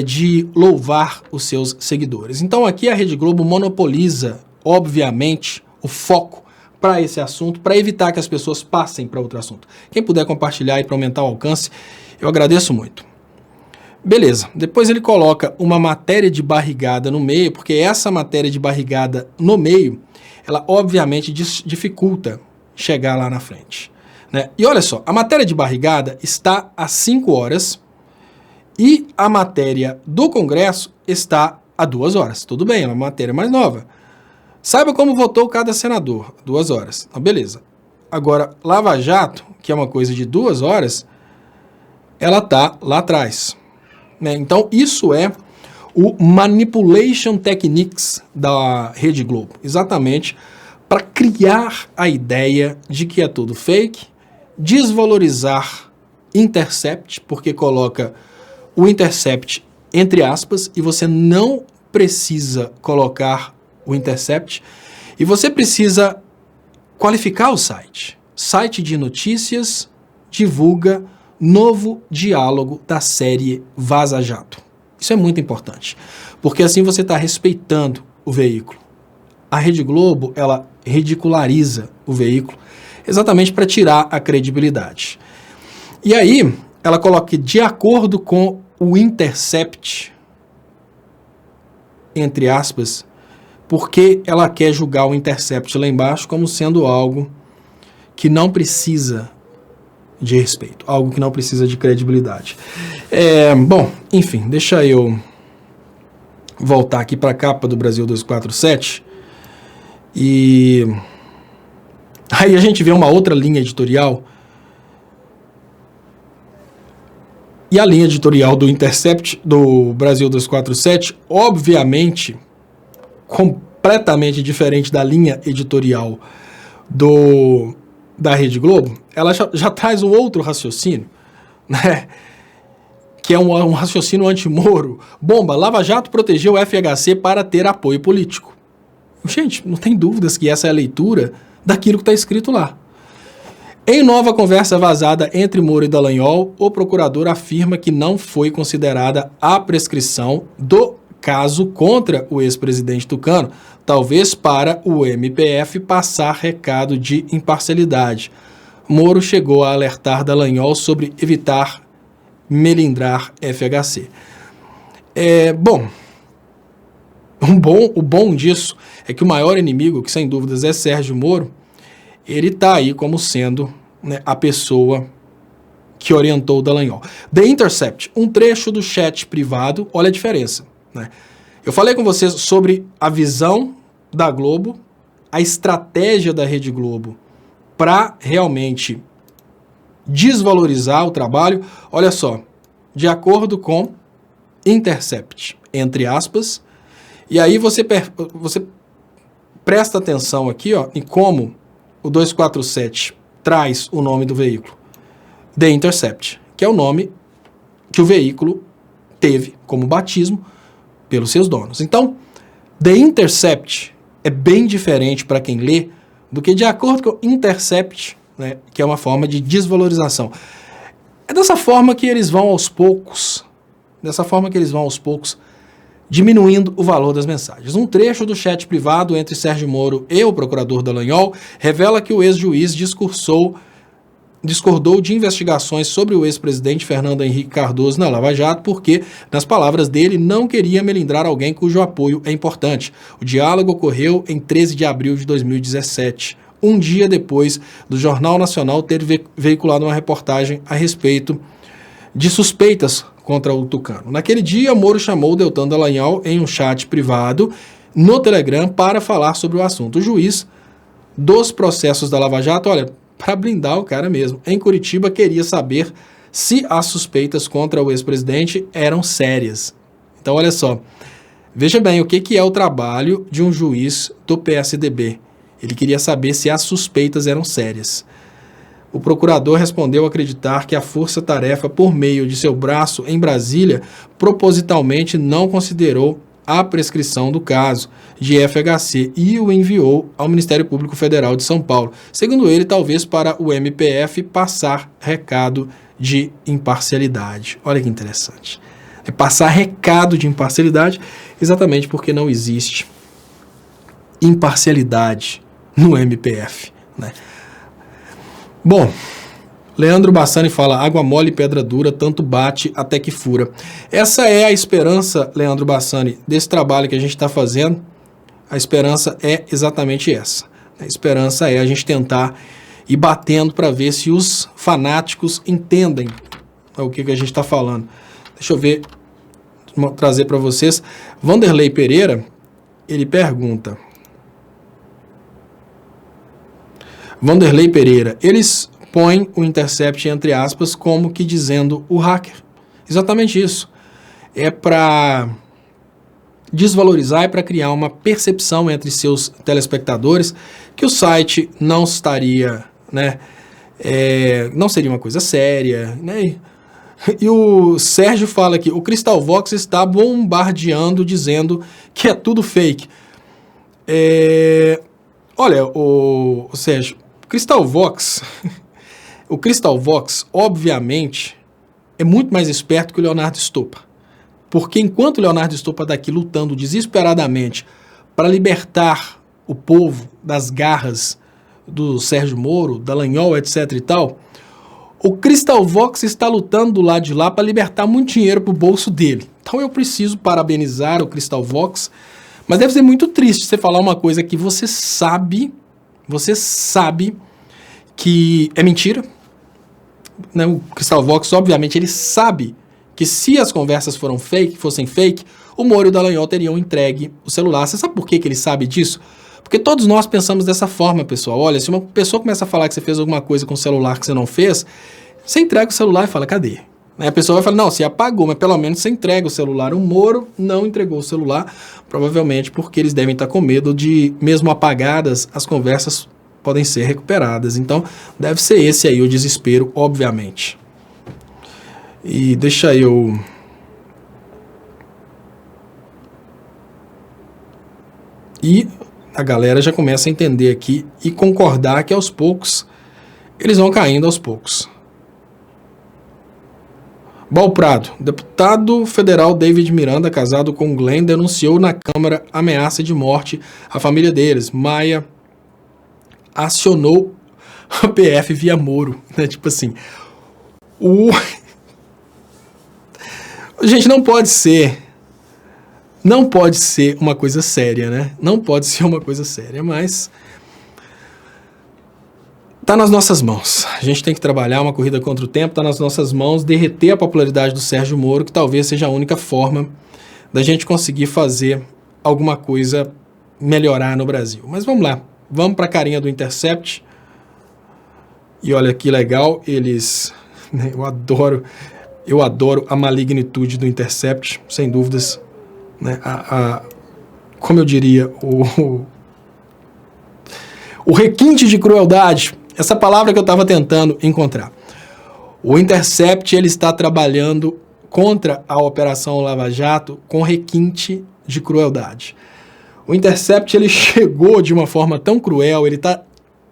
de louvar os seus seguidores. Então aqui a Rede Globo monopoliza, obviamente, o foco para esse assunto, para evitar que as pessoas passem para outro assunto. Quem puder compartilhar e para aumentar o alcance, eu agradeço muito. Beleza, depois ele coloca uma matéria de barrigada no meio, porque essa matéria de barrigada no meio, ela obviamente dificulta chegar lá na frente, né? E olha só, a matéria de barrigada está às 5 horas e a matéria do Congresso está a 2 horas. Tudo bem, é uma matéria mais nova. Saiba como votou cada senador, 2 horas. Então, beleza. Agora, Lava Jato, que é uma coisa de 2 horas, ela está lá atrás, né? Então, isso é o Manipulation Techniques da Rede Globo. Exatamente para criar a ideia de que é tudo fake, desvalorizar Intercept, porque coloca o Intercept entre aspas, e você não precisa colocar o Intercept, e você precisa qualificar o site. Site de notícias divulga novo diálogo da série Vaza Jato. Isso é muito importante, porque assim você está respeitando o veículo. A Rede Globo, ela ridiculariza o veículo exatamente para tirar a credibilidade. E aí, ela coloca que, de acordo com o Intercept, entre aspas, porque ela quer julgar o Intercept lá embaixo como sendo algo que não precisa de respeito, algo que não precisa de credibilidade. Bom, enfim, deixa eu voltar aqui para a capa do Brasil 247 e aí a gente vê uma outra linha editorial, e a linha editorial do Intercept, do Brasil 247, obviamente, completamente diferente da linha editorial da Rede Globo, ela já traz um outro raciocínio, né? Que é um raciocínio anti-Moro. Bomba, Lava Jato protegeu o FHC para ter apoio político. Gente, não tem dúvidas que essa é a leitura daquilo que está escrito lá. Em nova conversa vazada entre Moro e Dallagnol, o procurador afirma que não foi considerada a prescrição do caso contra o ex-presidente tucano, talvez para o MPF passar recado de imparcialidade. Moro chegou a alertar Dallagnol sobre evitar melindrar FHC. O bom disso é que o maior inimigo, que sem dúvidas é Sérgio Moro, ele está aí como sendo, né, a pessoa que orientou o Dallagnol. The Intercept, um trecho do chat privado, olha a diferença, né? Eu falei com vocês sobre a visão da Globo, a estratégia da Rede Globo para realmente desvalorizar o trabalho. Olha só, de acordo com Intercept, entre aspas, e aí você presta atenção aqui, ó, em como o 247 traz o nome do veículo. The Intercept, que é o nome que o veículo teve como batismo pelos seus donos. Então, The Intercept é bem diferente para quem lê do que de acordo com Intercept, né, que é uma forma de desvalorização. É dessa forma que eles vão aos poucos, diminuindo o valor das mensagens. Um trecho do chat privado entre Sérgio Moro e o procurador Dallagnol revela que o ex-juiz discordou de investigações sobre o ex-presidente Fernando Henrique Cardoso na Lava Jato porque, nas palavras dele, não queria melindrar alguém cujo apoio é importante. O diálogo ocorreu em 13 de abril de 2017, um dia depois do Jornal Nacional ter veiculado uma reportagem a respeito de suspeitas contra o tucano. Naquele dia, Moro chamou o Deltan Dallagnol em um chat privado no Telegram para falar sobre o assunto. O juiz dos processos da Lava Jato, olha, para blindar o cara mesmo, em Curitiba, queria saber se as suspeitas contra o ex-presidente eram sérias. Então, olha só, veja bem o que é o trabalho de um juiz do PSDB. Ele queria saber se as suspeitas eram sérias. O procurador respondeu acreditar que a força-tarefa, por meio de seu braço em Brasília, propositalmente não considerou a prescrição do caso de FHC e o enviou ao Ministério Público Federal de São Paulo. Segundo ele, talvez para o MPF passar recado de imparcialidade. Olha que interessante. É passar recado de imparcialidade exatamente porque não existe imparcialidade no MPF, né? Bom, Leandro Bassani fala, água mole e pedra dura, tanto bate até que fura. Essa é a esperança, Leandro Bassani, desse trabalho que a gente está fazendo. A esperança é exatamente essa. A esperança é a gente tentar ir batendo para ver se os fanáticos entendem o que a gente está falando. Deixa eu ver, trazer para vocês. Vanderlei Pereira, ele pergunta. Vanderlei Pereira, eles põem o Intercept entre aspas como que dizendo o hacker. Exatamente isso. É para desvalorizar e para criar uma percepção entre seus telespectadores que o site não estaria, né, não seria uma coisa séria, né? E o Sérgio fala aqui, o Crystal Vox está bombardeando dizendo que é tudo fake. Olha, o Sérgio, o Crystal Vox, obviamente, é muito mais esperto que o Leonardo Stoppa. Porque enquanto o Leonardo Stoppa está aqui lutando desesperadamente para libertar o povo das garras do Sérgio Moro, Dallagnol, etc e tal, o Crystal Vox está lutando do lado de lá para libertar muito dinheiro para o bolso dele. Então eu preciso parabenizar o Crystal Vox, mas deve ser muito triste você falar uma coisa que você sabe que é mentira, né? O Crystal Vox, obviamente, ele sabe que se as conversas fossem fake, o Moro e o Dallagnol teriam entregue o celular. Você sabe por que ele sabe disso? Porque todos nós pensamos dessa forma, pessoal. Olha, se uma pessoa começa a falar que você fez alguma coisa com o celular que você não fez, você entrega o celular e fala, cadê? Aí a pessoa vai falar, não, você apagou, mas pelo menos você entrega o celular. O Moro não entregou o celular, provavelmente porque eles devem estar com medo de, mesmo apagadas, as conversas podem ser recuperadas. Então, deve ser esse aí o desespero, obviamente. E deixa eu... E a galera já começa a entender aqui e concordar que aos poucos eles vão caindo aos poucos. Balprado, deputado federal David Miranda, casado com Glenn, denunciou na Câmara ameaça de morte à família deles. Maia acionou a PF via Moro, né? Tipo assim, gente, não pode ser uma coisa séria, né? Não pode ser uma coisa séria, mas tá nas nossas mãos. A gente tem que trabalhar uma corrida contra o tempo, tá nas nossas mãos derreter a popularidade do Sérgio Moro, que talvez seja a única forma da gente conseguir fazer alguma coisa melhorar no Brasil. Mas vamos lá, vamos para a carinha do Intercept. E olha que legal, eles... Eu adoro a malignitude do Intercept, sem dúvidas, né? Como eu diria, o requinte de crueldade, essa palavra que eu estava tentando encontrar. O Intercept, ele está trabalhando contra a Operação Lava Jato com requinte de crueldade. O Intercept, ele chegou de uma forma tão cruel, ele está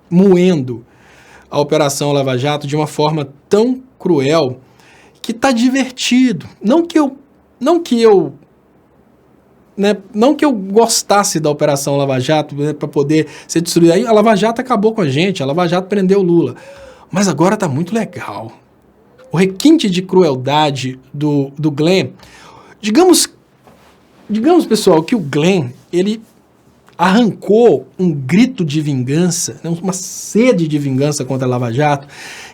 moendo a Operação Lava Jato de uma forma tão cruel que está divertido. Não que eu gostasse da Operação Lava Jato, né, para poder ser destruída. Aí a Lava Jato acabou com a gente, a Lava Jato prendeu o Lula. Mas agora está muito legal. O requinte de crueldade do Glenn, digamos, pessoal, que o Glenn, ele arrancou um grito de vingança, né, uma sede de vingança contra a Lava Jato,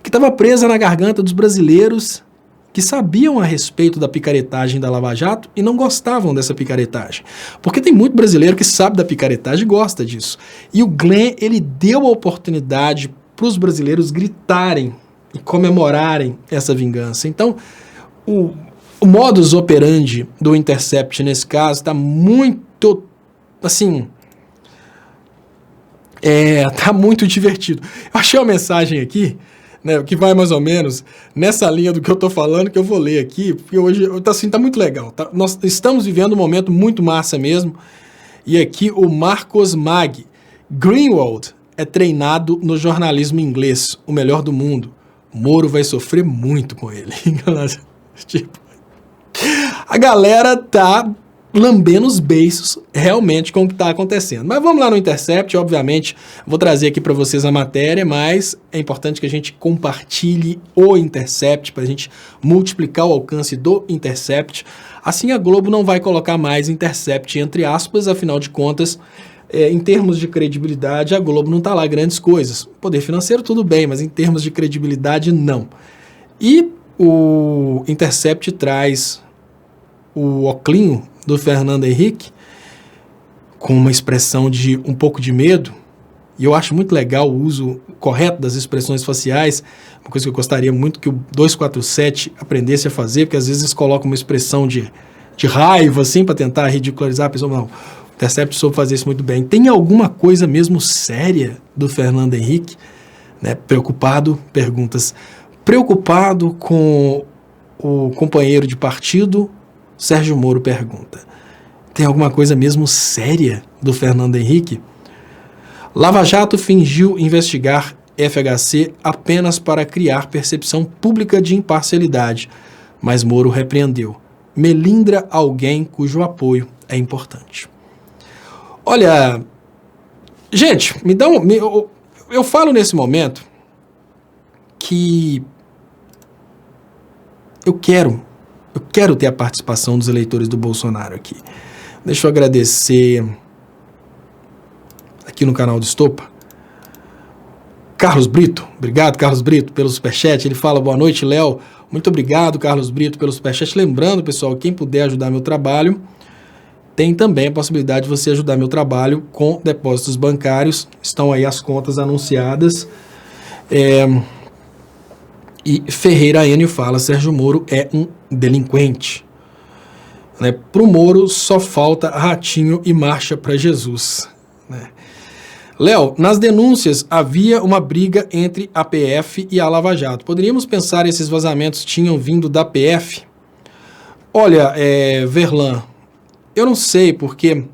que estava presa na garganta dos brasileiros que sabiam a respeito da picaretagem da Lava Jato e não gostavam dessa picaretagem. Porque tem muito brasileiro que sabe da picaretagem e gosta disso. E o Glenn, ele deu a oportunidade para os brasileiros gritarem e comemorarem essa vingança. Então, o modus operandi do Intercept, nesse caso, está muito, assim... tá muito divertido. Eu achei uma mensagem aqui né, que vai mais ou menos nessa linha do que eu tô falando, que eu vou ler aqui, porque hoje, assim, tá muito legal. Tá? Nós estamos vivendo um momento muito massa mesmo. E aqui o Marcos Mag. Greenwald é treinado no jornalismo inglês, o melhor do mundo. Moro vai sofrer muito com ele. Tipo, a galera tá lambendo os beiços realmente com o que está acontecendo. Mas vamos lá no Intercept, obviamente, vou trazer aqui para vocês a matéria, mas é importante que a gente compartilhe o Intercept para a gente multiplicar o alcance do Intercept. Assim a Globo não vai colocar mais Intercept entre aspas, afinal de contas, em termos de credibilidade, a Globo não está lá grandes coisas. Poder financeiro tudo bem, mas em termos de credibilidade não. E o Intercept traz o oclinho do Fernando Henrique, com uma expressão de um pouco de medo, e eu acho muito legal o uso correto das expressões faciais, uma coisa que eu gostaria muito que o 247 aprendesse a fazer, porque às vezes eles colocam uma expressão de raiva, assim, para tentar ridicularizar a pessoa. Não, o Intercept soube fazer isso muito bem. Tem alguma coisa mesmo séria do Fernando Henrique, né? Preocupado, perguntas, preocupado com o companheiro de partido. Sérgio Moro pergunta, tem alguma coisa mesmo séria do Fernando Henrique? Lava Jato fingiu investigar FHC apenas para criar percepção pública de imparcialidade, mas Moro repreendeu. Melindra alguém cujo apoio é importante. Olha, gente, eu falo nesse momento que eu quero ter a participação dos eleitores do Bolsonaro aqui. Deixa eu agradecer aqui no canal do Estopa. Carlos Brito, obrigado Carlos Brito pelo superchat. Ele fala, boa noite, Léo. Muito obrigado, Carlos Brito, pelo superchat. Lembrando, pessoal, quem puder ajudar meu trabalho, tem também a possibilidade de você ajudar meu trabalho com depósitos bancários. Estão aí as contas anunciadas. E Ferreira Enio fala, Sérgio Moro é um delinquente. Né? Pro Moro só falta ratinho e marcha para Jesus. Né? Léo, nas denúncias havia uma briga entre a PF e a Lava Jato. Poderíamos pensar que esses vazamentos tinham vindo da PF? Olha, Verlan, eu não sei, porque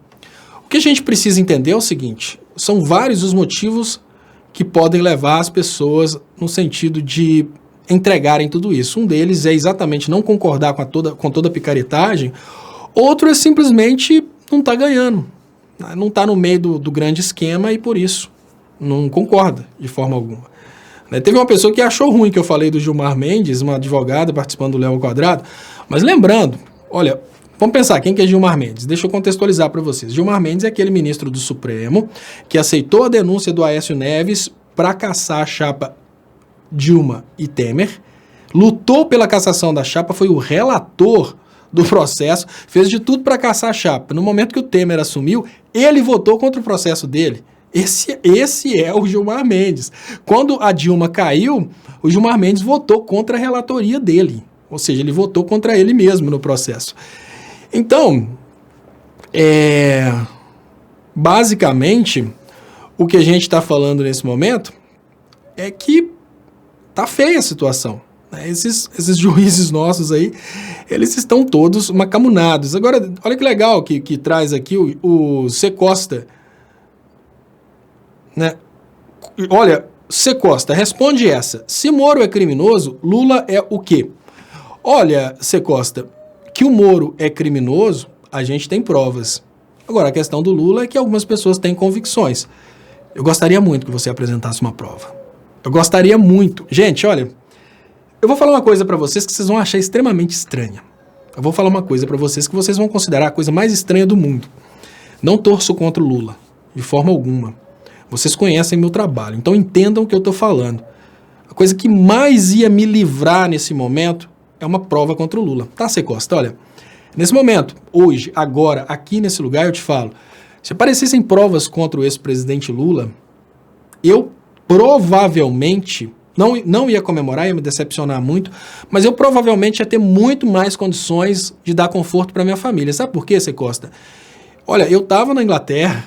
o que a gente precisa entender é o seguinte, são vários os motivos que podem levar as pessoas no sentido de entregarem tudo isso. Um deles é exatamente não concordar com toda a picaretagem, outro é simplesmente não estar ganhando, não está no meio do grande esquema e por isso não concorda de forma alguma. Teve uma pessoa que achou ruim que eu falei do Gilmar Mendes, uma advogada participando do Léo ao Quadrado, mas lembrando, olha, vamos pensar, quem que é Gilmar Mendes? Deixa eu contextualizar para vocês. Gilmar Mendes é aquele ministro do Supremo que aceitou a denúncia do Aécio Neves para caçar a chapa Dilma e Temer, lutou pela cassação da chapa, foi o relator do processo, fez de tudo para caçar a chapa. No momento que o Temer assumiu, ele votou contra o processo dele. Esse é o Gilmar Mendes. Quando a Dilma caiu, o Gilmar Mendes votou contra a relatoria dele. Ou seja, ele votou contra ele mesmo no processo. Então, basicamente, o que a gente está falando nesse momento é que tá feia a situação. Né? Esses juízes nossos aí, eles estão todos macamunados. Agora, olha que legal que traz aqui o C. Costa. Né? Olha, C. Costa, responde essa. Se Moro é criminoso, Lula é o quê? Olha, C. Costa, que o Moro é criminoso, a gente tem provas. Agora, a questão do Lula é que algumas pessoas têm convicções. Eu gostaria muito que você apresentasse uma prova. Eu gostaria muito. Gente, olha, eu vou falar uma coisa pra vocês que vocês vão achar extremamente estranha. Eu vou falar uma coisa pra vocês que vocês vão considerar a coisa mais estranha do mundo. Não torço contra o Lula, de forma alguma. Vocês conhecem meu trabalho, então entendam o que eu tô falando. A coisa que mais ia me livrar nesse momento é uma prova contra o Lula. Tá, C. Costa? Olha, nesse momento, hoje, agora, aqui nesse lugar, eu te falo, se aparecessem provas contra o ex-presidente Lula, eu provavelmente, não ia comemorar, ia me decepcionar muito, mas eu provavelmente ia ter muito mais condições de dar conforto para minha família. Sabe por quê, C. Costa? Olha, eu estava na Inglaterra,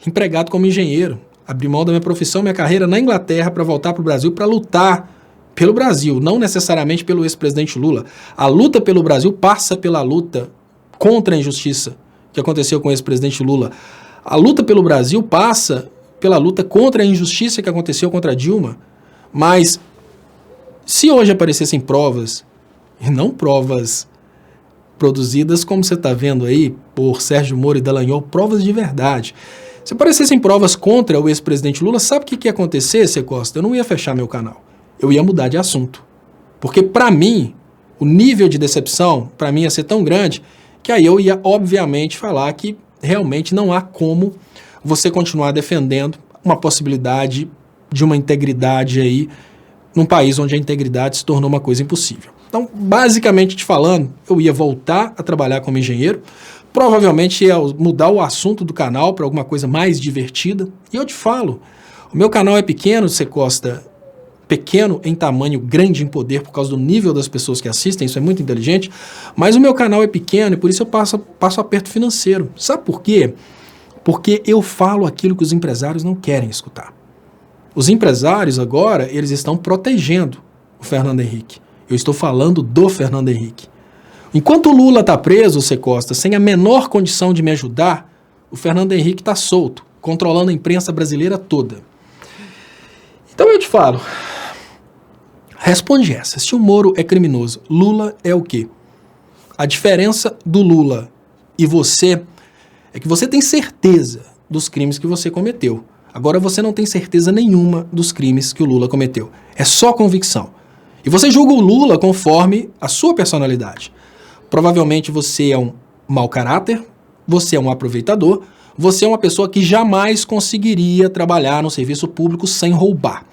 empregado como engenheiro, abri mão da minha profissão, minha carreira na Inglaterra para voltar para o Brasil para lutar pelo Brasil, não necessariamente pelo ex-presidente Lula. A luta pelo Brasil passa pela luta contra a injustiça que aconteceu com o ex-presidente Lula. A luta pelo Brasil passa pela luta contra a injustiça que aconteceu contra a Dilma. Mas se hoje aparecessem provas, e não provas produzidas como você está vendo aí por Sérgio Moro e Dallagnol, provas de verdade. Se aparecessem provas contra o ex-presidente Lula, sabe o que ia acontecer, Cê Costa? Eu não ia fechar meu canal. Eu ia mudar de assunto. Porque, para mim, o nível de decepção, para mim, ia ser tão grande que aí eu ia, obviamente, falar que realmente não há como você continuar defendendo uma possibilidade de uma integridade aí num país onde a integridade se tornou uma coisa impossível. Então, basicamente te falando, eu ia voltar a trabalhar como engenheiro, provavelmente ia mudar o assunto do canal para alguma coisa mais divertida. E eu te falo, o meu canal é pequeno, Cê Costa, pequeno em tamanho, grande em poder por causa do nível das pessoas que assistem, isso é muito inteligente, mas o meu canal é pequeno e por isso eu passo aperto financeiro. Sabe por quê? Porque eu falo aquilo que os empresários não querem escutar. Os empresários agora, eles estão protegendo o Fernando Henrique. Eu estou falando do Fernando Henrique. Enquanto o Lula está preso, Cê Costa, sem a menor condição de me ajudar, o Fernando Henrique está solto, controlando a imprensa brasileira toda. Então eu te falo, responde essa. Se o Moro é criminoso, Lula é o quê? A diferença do Lula e você é que você tem certeza dos crimes que você cometeu. Agora você não tem certeza nenhuma dos crimes que o Lula cometeu. É só convicção. E você julga o Lula conforme a sua personalidade. Provavelmente você é um mau caráter, você é um aproveitador, você é uma pessoa que jamais conseguiria trabalhar no serviço público sem roubar.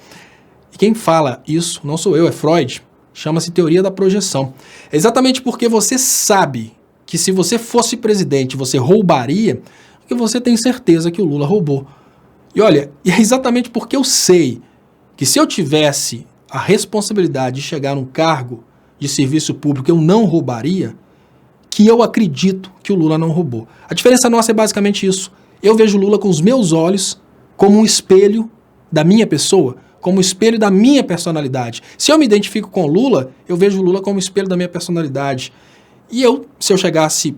E quem fala isso não sou eu, é Freud. Chama-se teoria da projeção. É exatamente porque você sabe que se você fosse presidente você roubaria, porque você tem certeza que o Lula roubou. E olha, é exatamente porque eu sei que se eu tivesse a responsabilidade de chegar num cargo de serviço público eu não roubaria, que eu acredito que o Lula não roubou. A diferença nossa é basicamente isso. Eu vejo o Lula com os meus olhos como um espelho da minha pessoa, como um espelho da minha personalidade. Se eu me identifico com o Lula, eu vejo o Lula como um espelho da minha personalidade. E se eu chegasse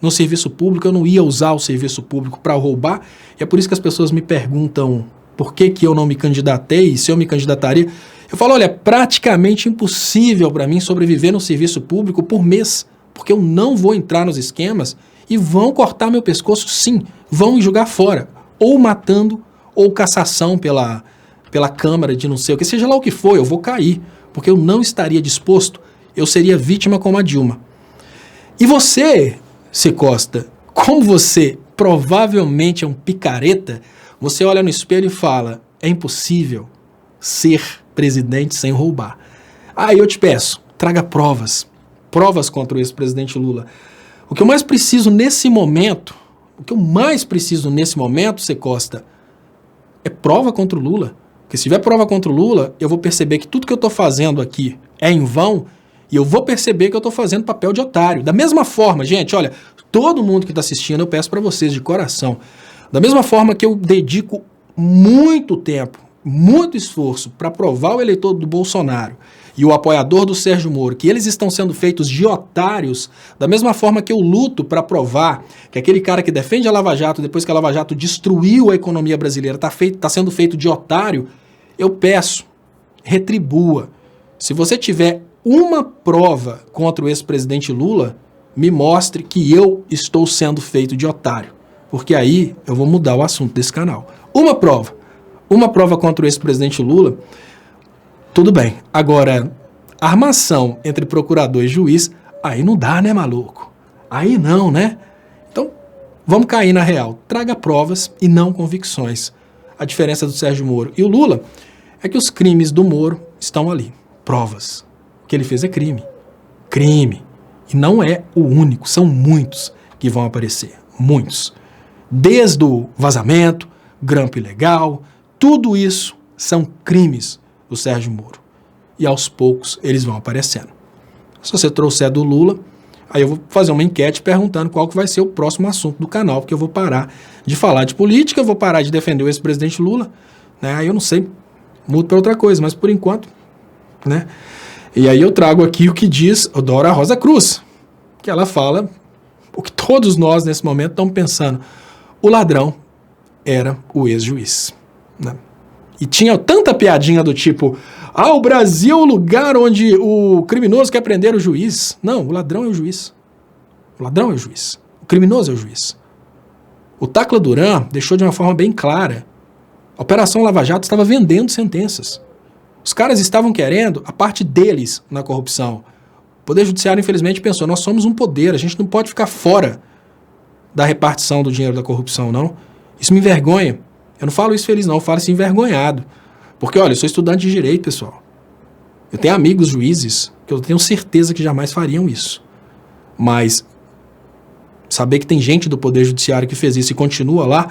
no serviço público, eu não ia usar o serviço público para roubar. E é por isso que as pessoas me perguntam por que eu não me candidatei, se eu me candidataria. Eu falo, olha, é praticamente impossível para mim sobreviver no serviço público por mês, porque eu não vou entrar nos esquemas e vão cortar meu pescoço, sim, vão me jogar fora, ou matando, ou cassação pela Câmara de não sei o que, seja lá o que for, eu vou cair, porque eu não estaria disposto, eu seria vítima como a Dilma. E você, Cê Costa, como você provavelmente é um picareta, você olha no espelho e fala, é impossível ser presidente sem roubar. Aí eu te peço, traga provas contra o ex-presidente Lula. O que eu mais preciso nesse momento, Cê Costa, é prova contra o Lula. Porque se tiver prova contra o Lula, eu vou perceber que tudo que eu estou fazendo aqui é em vão e eu vou perceber que eu estou fazendo papel de otário. Da mesma forma, gente, olha, todo mundo que está assistindo, eu peço para vocês de coração, da mesma forma que eu dedico muito tempo, muito esforço para provar o eleitor do Bolsonaro e o apoiador do Sérgio Moro, que eles estão sendo feitos de otários, da mesma forma que eu luto para provar que aquele cara que defende a Lava Jato, depois que a Lava Jato destruiu a economia brasileira, está sendo feito de otário, eu peço, retribua. Se você tiver uma prova contra o ex-presidente Lula, me mostre que eu estou sendo feito de otário, porque aí eu vou mudar o assunto desse canal. Uma prova contra o ex-presidente Lula, tudo bem. Agora, armação entre procurador e juiz, aí não dá, né, maluco? Aí não, né? Então, vamos cair na real. Traga provas e não convicções. A diferença do Sérgio Moro e o Lula é que os crimes do Moro estão ali. Provas. O que ele fez é crime. Crime. E não é o único, são muitos que vão aparecer. Muitos. Desde o vazamento, grampo ilegal, tudo isso são crimes do Sérgio Moro. E aos poucos eles vão aparecendo. Se você trouxer do Lula, aí eu vou fazer uma enquete perguntando qual que vai ser o próximo assunto do canal, porque eu vou parar de falar de política, eu vou parar de defender o ex-presidente Lula, né? Aí eu não sei, mudo para outra coisa, mas por enquanto né? E aí eu trago aqui o que diz a Dora Rosa Cruz, que ela fala o que todos nós nesse momento estamos pensando. O ladrão era o ex-juiz, né? E tinha tanta piadinha do tipo, o Brasil é o lugar onde o criminoso quer prender o juiz. Não, o ladrão é o juiz. O ladrão é o juiz. O criminoso é o juiz. O Tacla Duran deixou de uma forma bem clara. A Operação Lava Jato estava vendendo sentenças. Os caras estavam querendo a parte deles na corrupção. O Poder Judiciário, infelizmente, pensou, nós somos um poder, a gente não pode ficar fora da repartição do dinheiro da corrupção, não. Isso me envergonha. Eu não falo isso feliz, não. Eu falo isso envergonhado. Porque, olha, eu sou estudante de direito, pessoal. Eu tenho amigos juízes que eu tenho certeza que jamais fariam isso. Mas saber que tem gente do Poder Judiciário que fez isso e continua lá,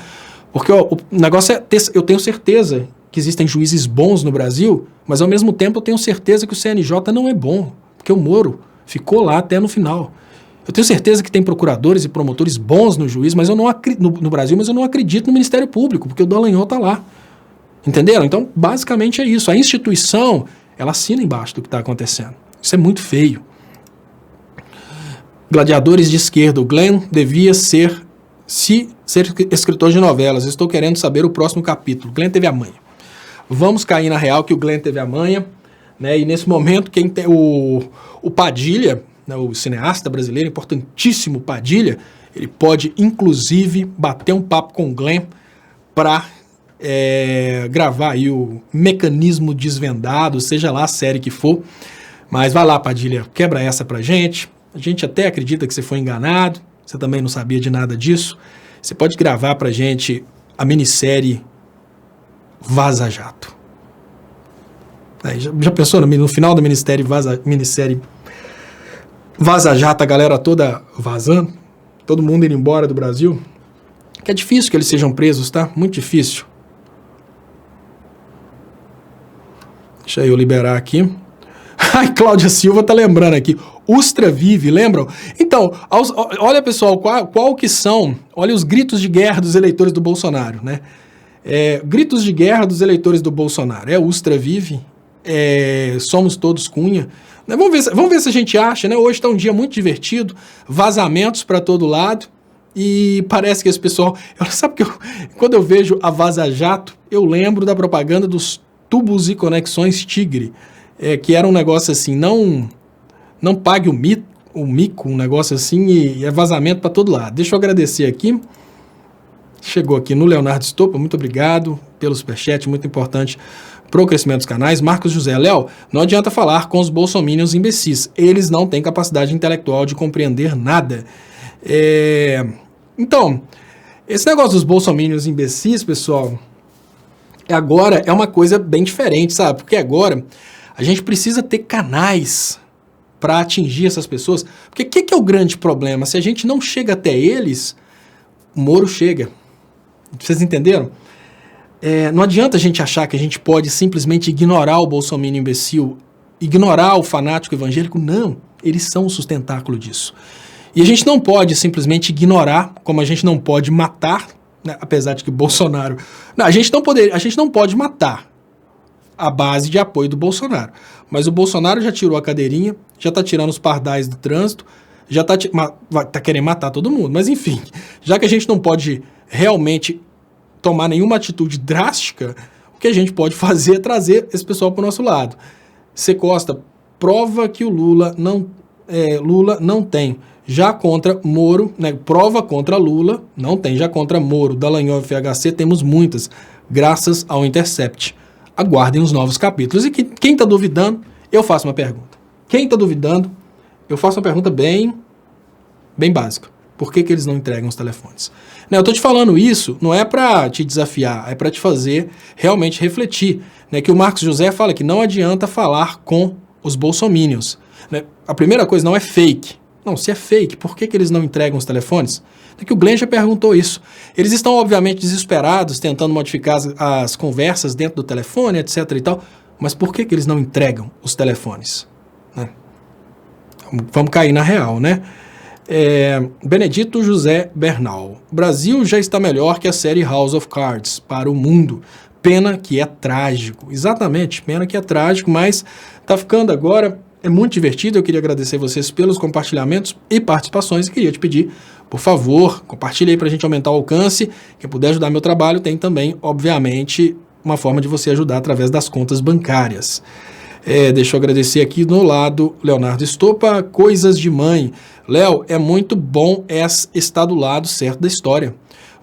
porque o negócio é eu tenho certeza que existem juízes bons no Brasil, mas ao mesmo tempo eu tenho certeza que o CNJ não é bom, porque o Moro ficou lá até no final. Eu tenho certeza que tem procuradores e promotores bons no juiz, mas eu não no Brasil, mas eu não acredito no Ministério Público, porque o Dallagnol está lá. Entenderam? Então, basicamente é isso. A instituição, ela assina embaixo do que está acontecendo. Isso é muito feio. Gladiadores de esquerda, o Glenn devia ser escritor de novelas. Estou querendo saber o próximo capítulo. Glenn teve a manha. Vamos cair na real que o Glenn teve a manha, né? E nesse momento, quem tem o Padilha, né, o cineasta brasileiro, importantíssimo Padilha, ele pode, inclusive, bater um papo com o Glenn para gravar aí o Mecanismo Desvendado, seja lá a série que for. Mas vai lá, Padilha, quebra essa pra gente. A gente até acredita que você foi enganado, você também não sabia de nada disso. Você pode gravar pra gente a minissérie Vaza Jato. Aí, já pensou no final da minissérie Vaza Jato, a galera toda vazando, todo mundo indo embora do Brasil? Que é difícil que eles sejam presos, tá? Muito difícil. Deixa eu liberar aqui. Ai, Cláudia Silva tá lembrando aqui. Ustra vive, lembram? Então, olha, pessoal, qual que são... Olha os gritos de guerra dos eleitores do Bolsonaro, né? Gritos de guerra dos eleitores do Bolsonaro. Ustra vive, somos todos Cunha. Né? Vamos ver se a gente acha, né? Hoje tá um dia muito divertido, vazamentos para todo lado, e parece que esse pessoal... Sabe que quando eu vejo a Vaza Jato, eu lembro da propaganda dos tubos e conexões Tigre, que era um negócio assim, não pague o mico, um negócio assim, e é vazamento para todo lado. Deixa eu agradecer aqui. Chegou aqui no Leonardo Estopa, muito obrigado pelo superchat, muito importante para o crescimento dos canais. Marcos José, Léo, não adianta falar com os bolsominions imbecis, eles não têm capacidade intelectual de compreender nada. Então, esse negócio dos bolsominions imbecis, pessoal, agora é uma coisa bem diferente, sabe? Porque agora a gente precisa ter canais para atingir essas pessoas. Porque o que é o grande problema? Se a gente não chega até eles, o Moro chega. Vocês entenderam? Não adianta a gente achar que a gente pode simplesmente ignorar o bolsominion imbecil, ignorar o fanático evangélico. Não, eles são o sustentáculo disso. E a gente não pode simplesmente ignorar, como a gente não pode matar, né, apesar de que Bolsonaro... Não, a gente não pode matar a base de apoio do Bolsonaro. Mas o Bolsonaro já tirou a cadeirinha, já está tirando os pardais do trânsito, já tá querendo matar todo mundo. Mas enfim, já que a gente não pode realmente tomar nenhuma atitude drástica, o que a gente pode fazer é trazer esse pessoal para o nosso lado. C. Costa, prova que o Lula não tem. Já contra Moro, né, prova contra Lula, não tem. Já contra Moro, Dallagnol e FHC, temos muitas, graças ao Intercept. Aguardem os novos capítulos. E quem está duvidando, eu faço uma pergunta. Quem está duvidando, eu faço uma pergunta bem básica. Por que eles não entregam os telefones? Né, eu estou te falando isso, não é para te desafiar, é para te fazer realmente refletir. Né, que o Marcos José fala que não adianta falar com os bolsominions. Né, a primeira coisa não é fake. Não, se é fake, por que eles não entregam os telefones? É que o Glenn já perguntou isso. Eles estão, obviamente, desesperados, tentando modificar as conversas dentro do telefone, etc. e tal, mas por que eles não entregam os telefones? Né? Vamos cair na real, né? Benedito José Bernal. Brasil já está melhor que a série House of Cards para o mundo. Pena que é trágico. Exatamente, pena que é trágico, mas tá ficando agora, é muito divertido. Eu queria agradecer vocês pelos compartilhamentos e participações e queria te pedir, por favor, compartilhe aí pra gente aumentar o alcance. Quem puder ajudar meu trabalho tem também, obviamente, uma forma de você ajudar através das contas bancárias. Deixa eu agradecer aqui no lado, Leonardo Estopa, coisas de mãe. Léo, é muito bom estar do lado certo da história.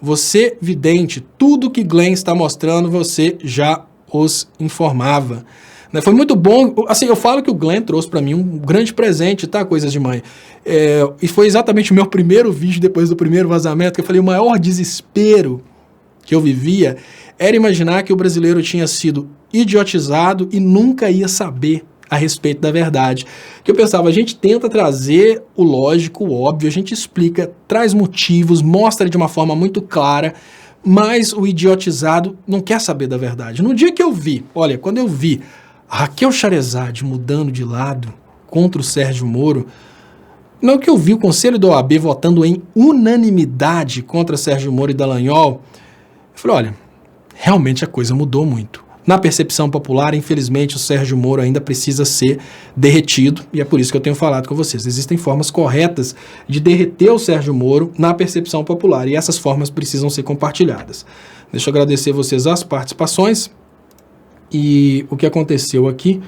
Você, vidente, tudo que Glenn está mostrando, você já os informava. Né? Foi muito bom, assim, eu falo que o Glenn trouxe para mim um grande presente, tá, coisas de mãe. E foi exatamente o meu primeiro vídeo depois do primeiro vazamento, que eu falei, o maior desespero que eu vivia era imaginar que o brasileiro tinha sido idiotizado e nunca ia saber a respeito da verdade. Que eu pensava, a gente tenta trazer o lógico, o óbvio, a gente explica, traz motivos, mostra de uma forma muito clara, mas o idiotizado não quer saber da verdade. No dia que eu vi, olha, quando eu vi a Raquel Sherazade mudando de lado contra o Sérgio Moro, no que eu vi o Conselho da OAB votando em unanimidade contra Sérgio Moro e Dallagnol, eu falei, olha, realmente a coisa mudou muito. Na percepção popular, infelizmente, o Sérgio Moro ainda precisa ser derretido, e é por isso que eu tenho falado com vocês. Existem formas corretas de derreter o Sérgio Moro na percepção popular, e essas formas precisam ser compartilhadas. Deixa eu agradecer a vocês as participações, e o que aconteceu aqui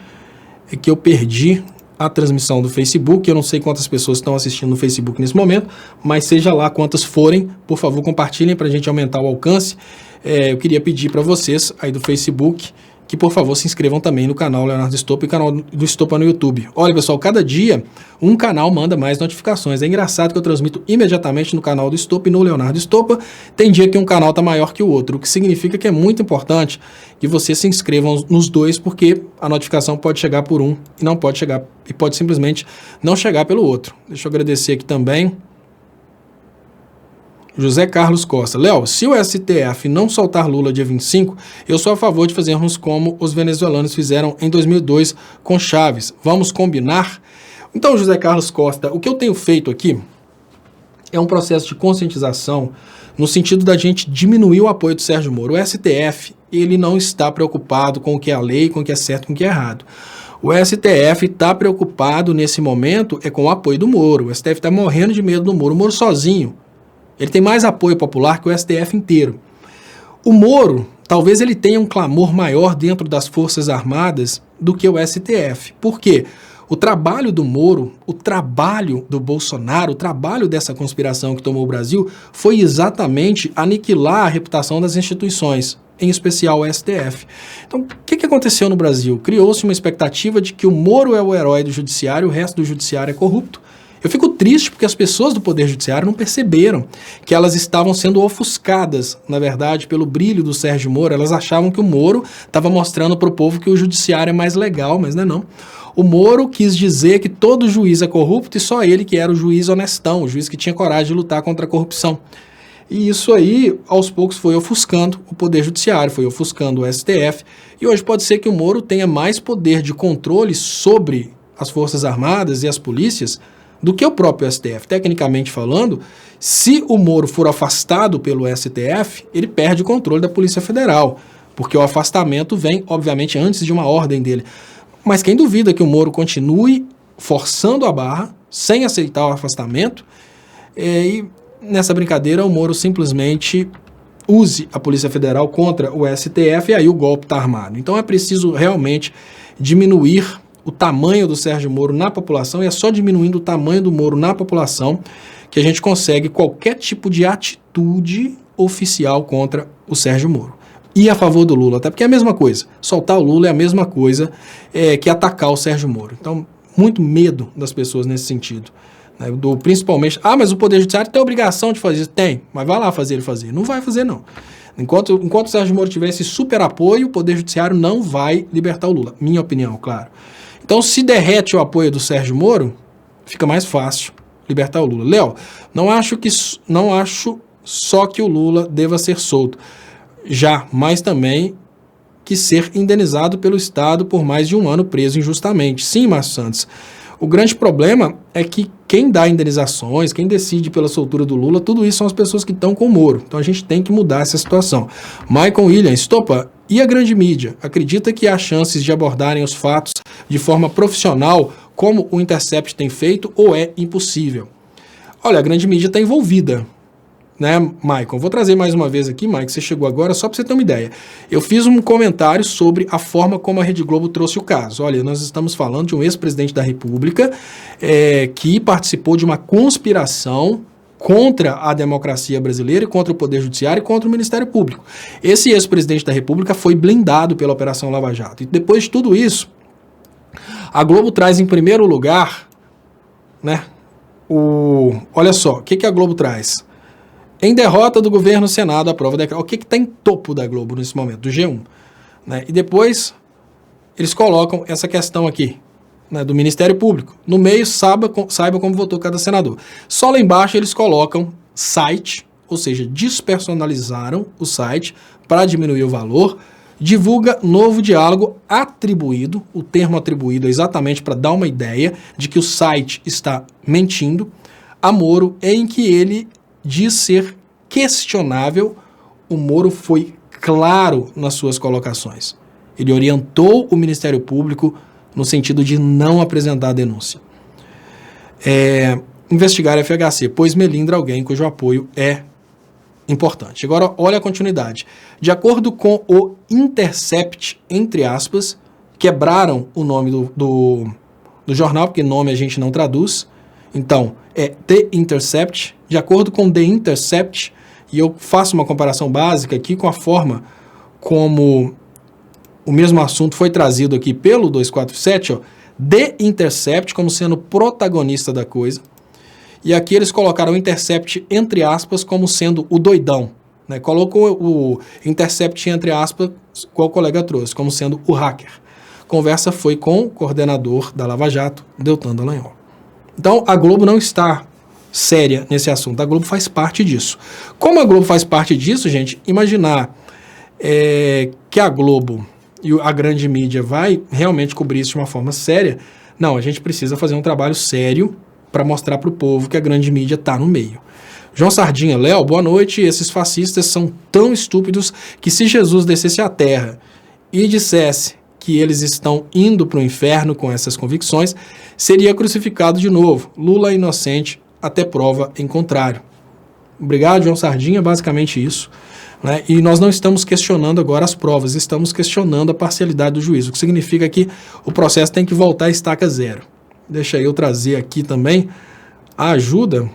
é que eu perdi a transmissão do Facebook. Eu não sei quantas pessoas estão assistindo no Facebook nesse momento, mas seja lá quantas forem, por favor, compartilhem para a gente aumentar o alcance. Eu queria pedir para vocês aí do Facebook que, por favor, se inscrevam também no canal Leonardo Estopa e canal do Estopa no YouTube. Olha, pessoal, cada dia um canal manda mais notificações. É engraçado que eu transmito imediatamente no canal do Estopa e no Leonardo Estopa. Tem dia que um canal está maior que o outro, o que significa que é muito importante que vocês se inscrevam nos dois, porque a notificação pode chegar por um e não pode chegar, e pode simplesmente não chegar pelo outro. Deixa eu agradecer aqui também. José Carlos Costa. Léo, se o STF não soltar Lula dia 25, eu sou a favor de fazermos como os venezuelanos fizeram em 2002 com Chávez. Vamos combinar? Então, José Carlos Costa, o que eu tenho feito aqui é um processo de conscientização no sentido da gente diminuir o apoio do Sérgio Moro. O STF, ele não está preocupado com o que é a lei, com o que é certo, com o que é errado. O STF está preocupado nesse momento com o apoio do Moro. O STF está morrendo de medo do Moro. O Moro sozinho, ele tem mais apoio popular que o STF inteiro. O Moro, talvez ele tenha um clamor maior dentro das Forças Armadas do que o STF. Por quê? O trabalho do Moro, o trabalho do Bolsonaro, o trabalho dessa conspiração que tomou o Brasil foi exatamente aniquilar a reputação das instituições, em especial o STF. Então, o que aconteceu no Brasil? Criou-se uma expectativa de que o Moro é o herói do judiciário, o resto do judiciário é corrupto. Eu fico triste porque as pessoas do Poder Judiciário não perceberam que elas estavam sendo ofuscadas, na verdade, pelo brilho do Sérgio Moro. Elas achavam que o Moro estava mostrando para o povo que o judiciário é mais legal, mas não é não. O Moro quis dizer que todo juiz é corrupto e só ele que era o juiz honestão, o juiz que tinha coragem de lutar contra a corrupção. E isso aí, aos poucos, foi ofuscando o Poder Judiciário, foi ofuscando o STF. E hoje pode ser que o Moro tenha mais poder de controle sobre as Forças Armadas e as polícias do que o próprio STF. Tecnicamente falando, se o Moro for afastado pelo STF, ele perde o controle da Polícia Federal, porque o afastamento vem, obviamente, antes de uma ordem dele. Mas quem duvida que o Moro continue forçando a barra, sem aceitar o afastamento, e nessa brincadeira o Moro simplesmente use a Polícia Federal contra o STF e aí o golpe está armado. Então é preciso realmente diminuir o tamanho do Sérgio Moro na população, e é só diminuindo o tamanho do Moro na população que a gente consegue qualquer tipo de atitude oficial contra o Sérgio Moro. E a favor do Lula, até porque é a mesma coisa. Soltar o Lula é a mesma coisa que atacar o Sérgio Moro. Então, muito medo das pessoas nesse sentido. Né? Principalmente, mas o Poder Judiciário tem a obrigação de fazer isso. Tem, mas vai lá fazer ele fazer. Não vai fazer, não. Enquanto o Sérgio Moro tiver esse super apoio, o Poder Judiciário não vai libertar o Lula. Minha opinião, claro. Então, se derrete o apoio do Sérgio Moro, fica mais fácil libertar o Lula. Léo, não acho só que o Lula deva ser solto, mas também que ser indenizado pelo Estado por mais de um ano preso injustamente. Sim, Márcio Santos. O grande problema é que quem dá indenizações, quem decide pela soltura do Lula, tudo isso são as pessoas que estão com o Moro. Então a gente tem que mudar essa situação. Michael Williams, Topa, e a grande mídia? Acredita que há chances de abordarem os fatos de forma profissional, como o Intercept tem feito, ou é impossível? Olha, a grande mídia está envolvida, né, Michael? Vou trazer mais uma vez aqui, Michael, você chegou agora, só para você ter uma ideia. Eu fiz um comentário sobre a forma como a Rede Globo trouxe o caso. Olha, nós estamos falando de um ex-presidente da República que participou de uma conspiração contra a democracia brasileira, contra o Poder Judiciário e contra o Ministério Público. Esse ex-presidente da República foi blindado pela Operação Lava Jato. E depois de tudo isso, a Globo traz em primeiro lugar, né, olha só, o que a Globo traz? Em derrota do governo, o Senado aprova o decreto. O que está em topo da Globo nesse momento? Do G1. Né? E depois, eles colocam essa questão aqui, né, do Ministério Público. No meio, saiba como votou cada senador. Só lá embaixo, eles colocam site, ou seja, despersonalizaram o site para diminuir o valor. Divulga novo diálogo atribuído. O termo atribuído é exatamente para dar uma ideia de que o site está mentindo a Moro, em que ele diz ser questionável. O Moro foi claro nas suas colocações. Ele orientou o Ministério Público no sentido de não apresentar a denúncia. Investigar a FHC, pois melindra alguém cujo apoio é importante. Agora, olha a continuidade. De acordo com o Intercept, entre aspas, quebraram o nome do jornal, porque nome a gente não traduz. Então, é The Intercept. De acordo com The Intercept, e eu faço uma comparação básica aqui com a forma como o mesmo assunto foi trazido aqui pelo 247, ó, The Intercept como sendo protagonista da coisa. E aqui eles colocaram o Intercept, entre aspas, como sendo o doidão. Né? Colocou o Intercept, entre aspas, qual o colega trouxe, como sendo o hacker. Conversa foi com o coordenador da Lava Jato, Deltan Dallagnol. Então, a Globo não está séria nesse assunto. A Globo faz parte disso. Como a Globo faz parte disso, gente, imaginar que a Globo e a grande mídia vai realmente cobrir isso de uma forma séria, não, a gente precisa fazer um trabalho sério para mostrar para o povo que a grande mídia está no meio. João Sardinha, Léo, boa noite. Esses fascistas são tão estúpidos que se Jesus descesse à terra e dissesse que eles estão indo para o inferno com essas convicções, seria crucificado de novo. Lula é inocente até prova em contrário. Obrigado, João Sardinha, basicamente isso. Né? E nós não estamos questionando agora as provas, estamos questionando a parcialidade do juízo, o que significa que o processo tem que voltar à estaca zero. Deixa eu trazer aqui também a ajuda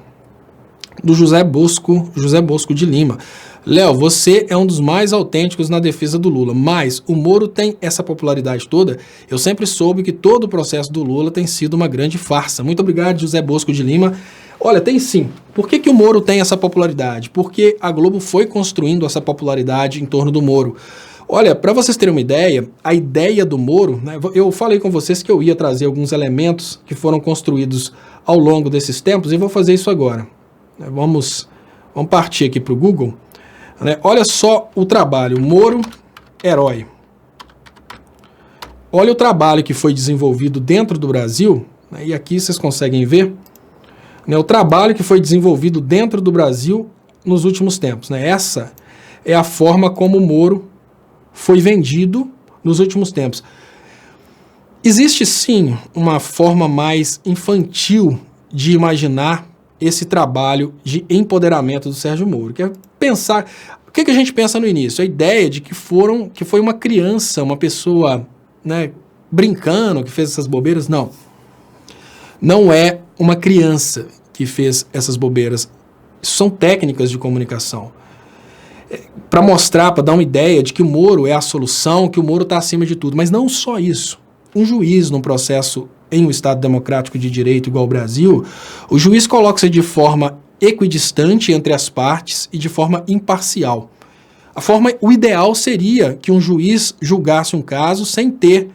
do José Bosco de Lima. Léo, você é um dos mais autênticos na defesa do Lula, mas o Moro tem essa popularidade toda. Eu sempre soube que todo o processo do Lula tem sido uma grande farsa. Muito obrigado, José Bosco de Lima. Olha, tem sim. Por que o Moro tem essa popularidade? Porque a Globo foi construindo essa popularidade em torno do Moro. Olha, para vocês terem uma ideia, a ideia do Moro, né, eu falei com vocês que eu ia trazer alguns elementos que foram construídos ao longo desses tempos e vou fazer isso agora. Vamos partir aqui para o Google. Né? Olha só o trabalho, Moro, herói. Olha o trabalho que foi desenvolvido dentro do Brasil, né, e aqui vocês conseguem ver, né, o trabalho que foi desenvolvido dentro do Brasil nos últimos tempos. Né? Essa é a forma como o Moro foi vendido nos últimos tempos. Existe sim uma forma mais infantil de imaginar esse trabalho de empoderamento do Sérgio Moro, que é pensar... O que a gente pensa no início? A ideia de que foi uma criança, uma pessoa, né, brincando, que fez essas bobeiras. Não. Não é uma criança que fez essas bobeiras. Isso são técnicas de comunicação. Para mostrar, para dar uma ideia de que o Moro é a solução, que o Moro está acima de tudo. Mas não só isso. Um juiz, num processo em um Estado democrático de direito igual ao Brasil, o juiz coloca-se de forma equidistante entre as partes e de forma imparcial. O ideal seria que um juiz julgasse um caso sem ter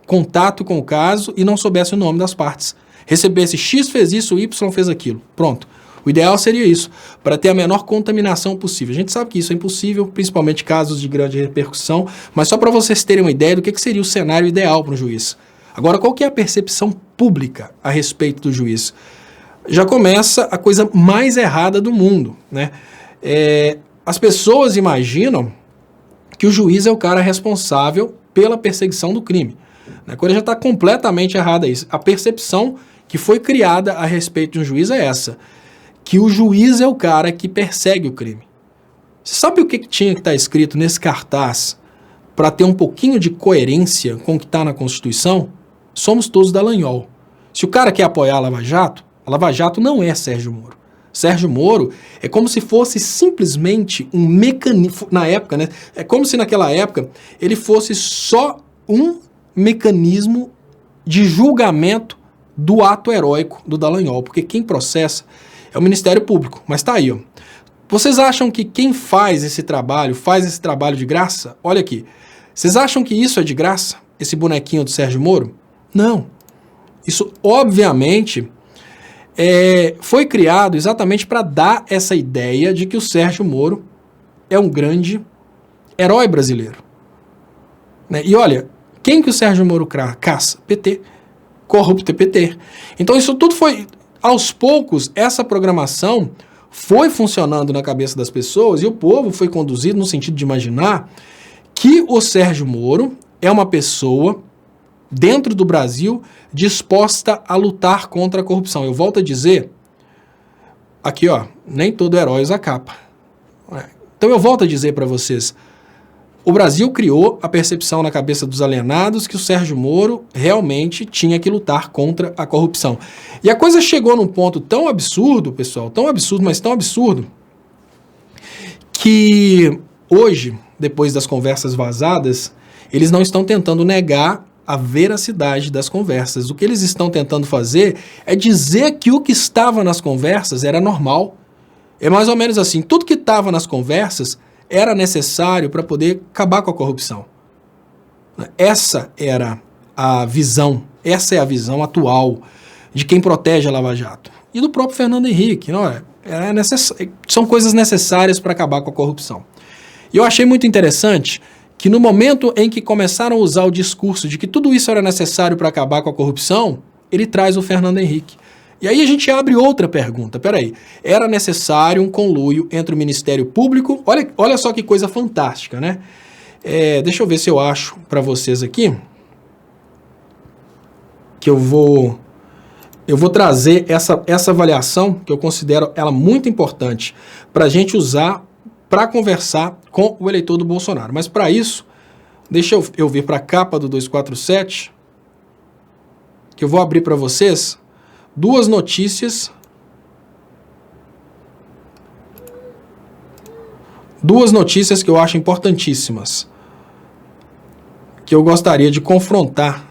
contato com o caso e não soubesse o nome das partes. Recebesse X fez isso, Y fez aquilo. Pronto. O ideal seria isso, para ter a menor contaminação possível. A gente sabe que isso é impossível, principalmente casos de grande repercussão, mas só para vocês terem uma ideia do que seria o cenário ideal para um juiz. Agora, qual que é a percepção pública a respeito do juiz? Já começa a coisa mais errada do mundo, né? As pessoas imaginam que o juiz é o cara responsável pela perseguição do crime. A coisa já está completamente errada isso. A percepção que foi criada a respeito de um juiz é essa, que o juiz é o cara que persegue o crime. Você sabe o que tinha que estar escrito nesse cartaz para ter um pouquinho de coerência com o que está na Constituição? Somos todos Dallagnol. Se o cara quer apoiar a Lava Jato não é Sérgio Moro. Sérgio Moro é como se fosse simplesmente um mecanismo, na época, né? É como se naquela época ele fosse só um mecanismo de julgamento do ato heróico do Dallagnol, porque quem processa é o Ministério Público. Mas tá aí, ó. Vocês acham que quem faz esse trabalho de graça? Olha aqui. Vocês acham que isso é de graça? Esse bonequinho do Sérgio Moro? Não. Isso, obviamente, foi criado exatamente para dar essa ideia de que o Sérgio Moro é um grande herói brasileiro. Né? E olha, quem que o Sérgio Moro caça? PT. Corrupto PT. Então isso tudo foi, aos poucos, essa programação foi funcionando na cabeça das pessoas e o povo foi conduzido no sentido de imaginar que o Sérgio Moro é uma pessoa dentro do Brasil disposta a lutar contra a corrupção. Eu volto a dizer, aqui ó, nem todo herói usa capa. Então eu volto a dizer para vocês, o Brasil criou a percepção na cabeça dos alienados que o Sérgio Moro realmente tinha que lutar contra a corrupção. E a coisa chegou num ponto tão absurdo, pessoal, tão absurdo, mas tão absurdo, que hoje, depois das conversas vazadas, eles não estão tentando negar a veracidade das conversas. O que eles estão tentando fazer é dizer que o que estava nas conversas era normal. É mais ou menos assim, tudo que estava nas conversas era necessário para poder acabar com a corrupção. Essa era a visão, essa é a visão atual de quem protege a Lava Jato. E do próprio Fernando Henrique. Não é? São coisas necessárias para acabar com a corrupção. E eu achei muito interessante que no momento em que começaram a usar o discurso de que tudo isso era necessário para acabar com a corrupção, ele traz o Fernando Henrique. E aí a gente abre outra pergunta, peraí, era necessário um conluio entre o Ministério Público, olha só que coisa fantástica, né? Deixa eu ver se eu acho para vocês aqui, que eu vou trazer essa avaliação, que eu considero ela muito importante, para a gente usar para conversar com o eleitor do Bolsonaro. Mas para isso, deixa eu vir para a capa do 247, que eu vou abrir para vocês duas notícias que eu acho importantíssimas, que eu gostaria de confrontar.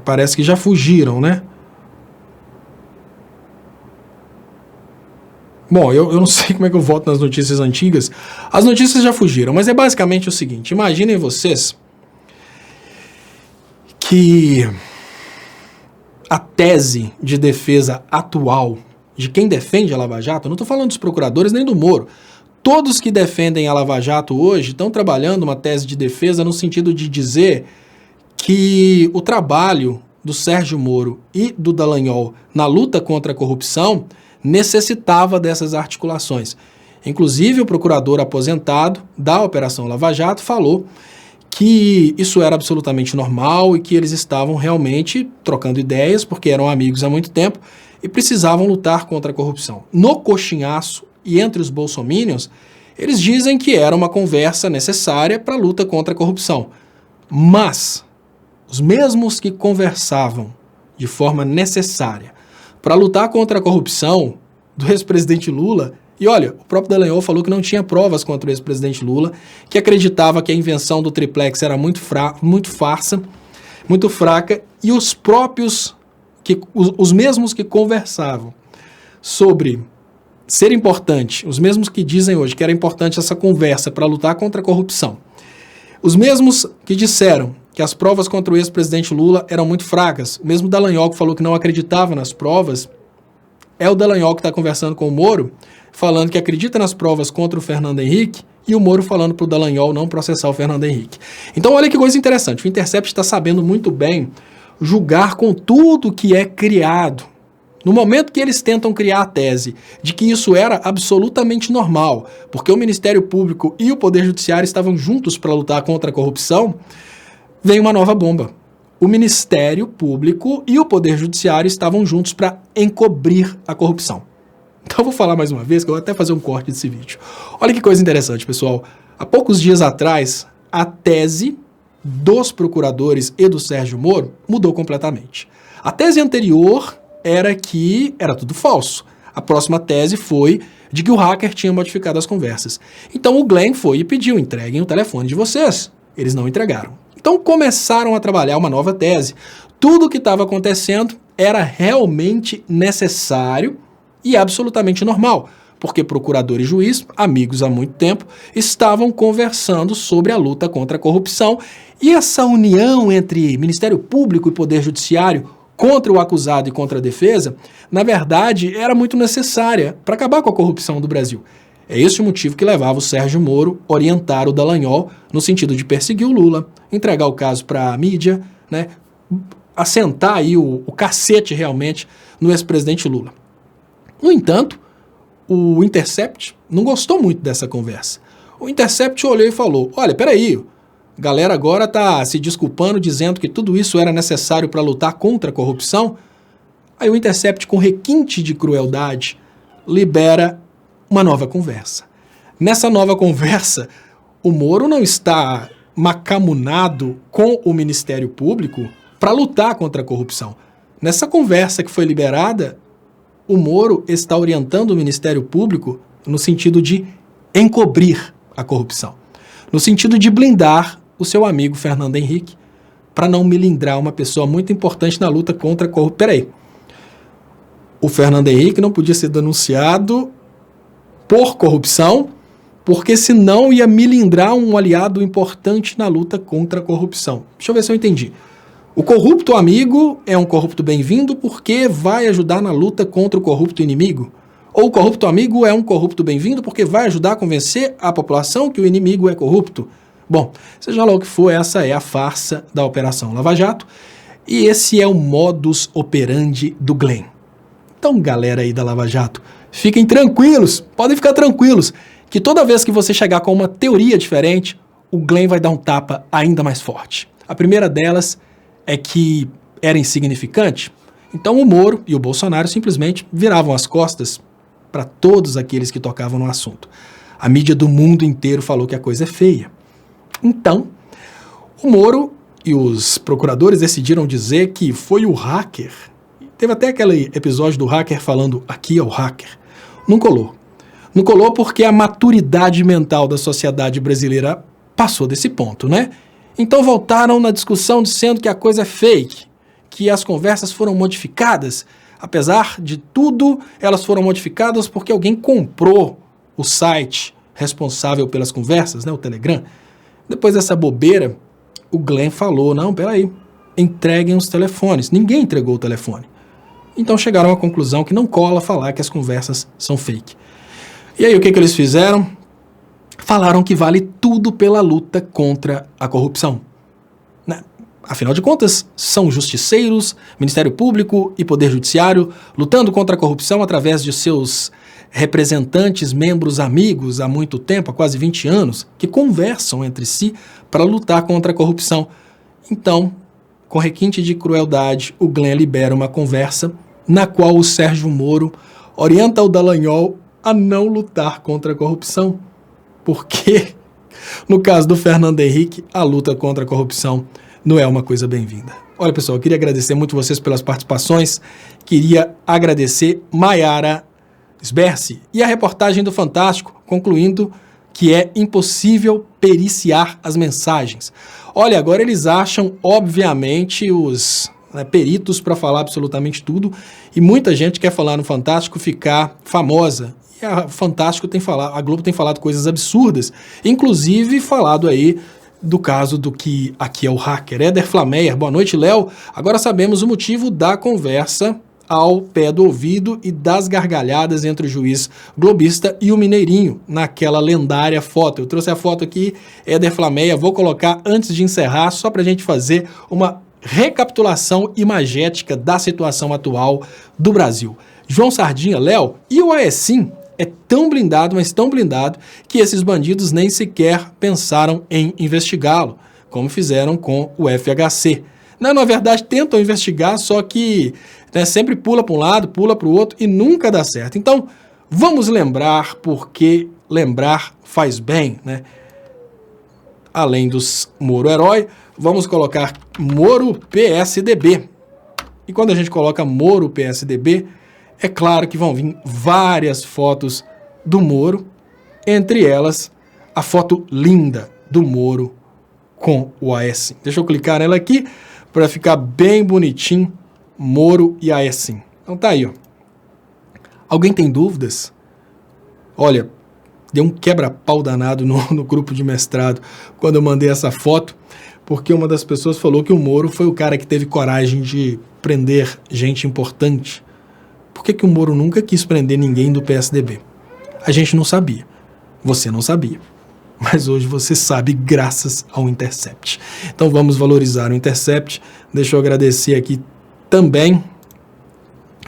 Parece que já fugiram, né? Bom, eu não sei como é que eu voto nas notícias antigas. As notícias já fugiram, mas é basicamente o seguinte. Imaginem vocês que a tese de defesa atual de quem defende a Lava Jato, eu não estou falando dos procuradores nem do Moro, todos que defendem a Lava Jato hoje estão trabalhando uma tese de defesa no sentido de dizer que o trabalho do Sérgio Moro e do Dallagnol na luta contra a corrupção necessitava dessas articulações. Inclusive, o procurador aposentado da Operação Lava Jato falou que isso era absolutamente normal e que eles estavam realmente trocando ideias, porque eram amigos há muito tempo e precisavam lutar contra a corrupção. No coxinhaço e entre os bolsominions, eles dizem que era uma conversa necessária para a luta contra a corrupção. Mas os mesmos que conversavam de forma necessária para lutar contra a corrupção do ex-presidente Lula, e olha, o próprio Dallagnol falou que não tinha provas contra o ex-presidente Lula, que acreditava que a invenção do triplex era muito farsa, muito fraca, e os mesmos que conversavam sobre ser importante, os mesmos que dizem hoje que era importante essa conversa para lutar contra a corrupção, os mesmos que disseram que as provas contra o ex-presidente Lula eram muito fracas, o mesmo Dallagnol que falou que não acreditava nas provas, é o Dallagnol que está conversando com o Moro, falando que acredita nas provas contra o Fernando Henrique e o Moro falando para o Dallagnol não processar o Fernando Henrique. Então olha que coisa interessante, o Intercept está sabendo muito bem julgar com tudo que é criado. No momento que eles tentam criar a tese de que isso era absolutamente normal, porque o Ministério Público e o Poder Judiciário estavam juntos para lutar contra a corrupção, vem uma nova bomba. O Ministério Público e o Poder Judiciário estavam juntos para encobrir a corrupção. Então eu vou falar mais uma vez, que eu vou até fazer um corte desse vídeo. Olha que coisa interessante, pessoal. Há poucos dias atrás, a tese dos procuradores e do Sérgio Moro mudou completamente. A tese anterior era que era tudo falso. A próxima tese foi de que o hacker tinha modificado as conversas. Então o Glenn foi e pediu, entreguem o telefone de vocês. Eles não entregaram. Então começaram a trabalhar uma nova tese. Tudo o que estava acontecendo era realmente necessário e absolutamente normal, porque procurador e juiz, amigos há muito tempo, estavam conversando sobre a luta contra a corrupção e essa união entre Ministério Público e Poder Judiciário contra o acusado e contra a defesa, na verdade, era muito necessária para acabar com a corrupção do Brasil. É esse o motivo que levava o Sérgio Moro a orientar o Dallagnol no sentido de perseguir o Lula, entregar o caso para a mídia, né, assentar aí o cacete realmente no ex-presidente Lula. No entanto, o Intercept não gostou muito dessa conversa. O Intercept olhou e falou, olha, peraí, a galera agora está se desculpando, dizendo que tudo isso era necessário para lutar contra a corrupção. Aí o Intercept, com requinte de crueldade, libera uma nova conversa. Nessa nova conversa, o Moro não está macamunado com o Ministério Público para lutar contra a corrupção. Nessa conversa que foi liberada, o Moro está orientando o Ministério Público no sentido de encobrir a corrupção, no sentido de blindar o seu amigo Fernando Henrique para não melindrar uma pessoa muito importante na luta contra a corrupção. Peraí, o Fernando Henrique não podia ser denunciado por corrupção, porque senão ia melindrar um aliado importante na luta contra a corrupção. Deixa eu ver se eu entendi. O corrupto amigo é um corrupto bem-vindo porque vai ajudar na luta contra o corrupto inimigo? Ou o corrupto amigo é um corrupto bem-vindo porque vai ajudar a convencer a população que o inimigo é corrupto? Bom, seja lá o que for, essa é a farsa da Operação Lava Jato e esse é o modus operandi do Glenn. Então, galera aí da Lava Jato, fiquem tranquilos, podem ficar tranquilos, que toda vez que você chegar com uma teoria diferente, o Glenn vai dar um tapa ainda mais forte. A primeira delas é que era insignificante, então o Moro e o Bolsonaro simplesmente viravam as costas para todos aqueles que tocavam no assunto. A mídia do mundo inteiro falou que a coisa é feia. Então, o Moro e os procuradores decidiram dizer que foi o hacker. Teve até aquele episódio do hacker falando, aqui é o hacker. Não colou. Não colou porque a maturidade mental da sociedade brasileira passou desse ponto, né? Então voltaram na discussão dizendo que a coisa é fake, que as conversas foram modificadas. Apesar de tudo, elas foram modificadas porque alguém comprou o site responsável pelas conversas, né, o Telegram. Depois dessa bobeira, o Glenn falou, não, peraí, entreguem os telefones. Ninguém entregou o telefone. Então chegaram à conclusão que não cola falar que as conversas são fake. E aí o que eles fizeram? Falaram que vale tudo pela luta contra a corrupção. Né? Afinal de contas, são justiceiros, Ministério Público e Poder Judiciário lutando contra a corrupção através de seus representantes, membros, amigos há muito tempo, há quase 20 anos, que conversam entre si para lutar contra a corrupção. Então, com requinte de crueldade, o Glenn libera uma conversa na qual o Sérgio Moro orienta o Dallagnol a não lutar contra a corrupção. Porque, no caso do Fernando Henrique, a luta contra a corrupção não é uma coisa bem-vinda. Olha, pessoal, eu queria agradecer muito vocês pelas participações. Queria agradecer Maiara Sbersi e a reportagem do Fantástico, concluindo que é impossível periciar as mensagens. Olha, agora eles acham, obviamente, os peritos para falar absolutamente tudo, e muita gente quer falar no Fantástico ficar famosa. E a Fantástico tem falado, a Globo tem falado coisas absurdas, inclusive falado aí do caso do que aqui é o hacker. Éder Flameyer, boa noite, Léo. Agora sabemos o motivo da conversa ao pé do ouvido e das gargalhadas entre o juiz globista e o Mineirinho, naquela lendária foto. Eu trouxe a foto aqui, Éder Flameia, vou colocar antes de encerrar, só para a gente fazer uma recapitulação imagética da situação atual do Brasil. João Sardinha, Léo, e o Aécio é tão blindado, mas tão blindado, que esses bandidos nem sequer pensaram em investigá-lo, como fizeram com o FHC. Na verdade, tentam investigar, só que sempre pula para um lado, pula para o outro e nunca dá certo. Então, vamos lembrar, porque lembrar faz bem, né? Além dos Moro Herói, vamos colocar Moro PSDB. E quando a gente coloca Moro PSDB, é claro que vão vir várias fotos do Moro, entre elas a foto linda do Moro com o Aécio. Deixa eu clicar nela aqui para ficar bem bonitinho, Moro e Aécio. Então tá aí, ó. Alguém tem dúvidas? Olha, deu um quebra-pau danado no grupo de mestrado quando eu mandei essa foto, porque uma das pessoas falou que o Moro foi o cara que teve coragem de prender gente importante. Por que o Moro nunca quis prender ninguém do PSDB? A gente não sabia. Você não sabia. Mas hoje você sabe graças ao Intercept. Então vamos valorizar o Intercept. Deixa eu agradecer aqui também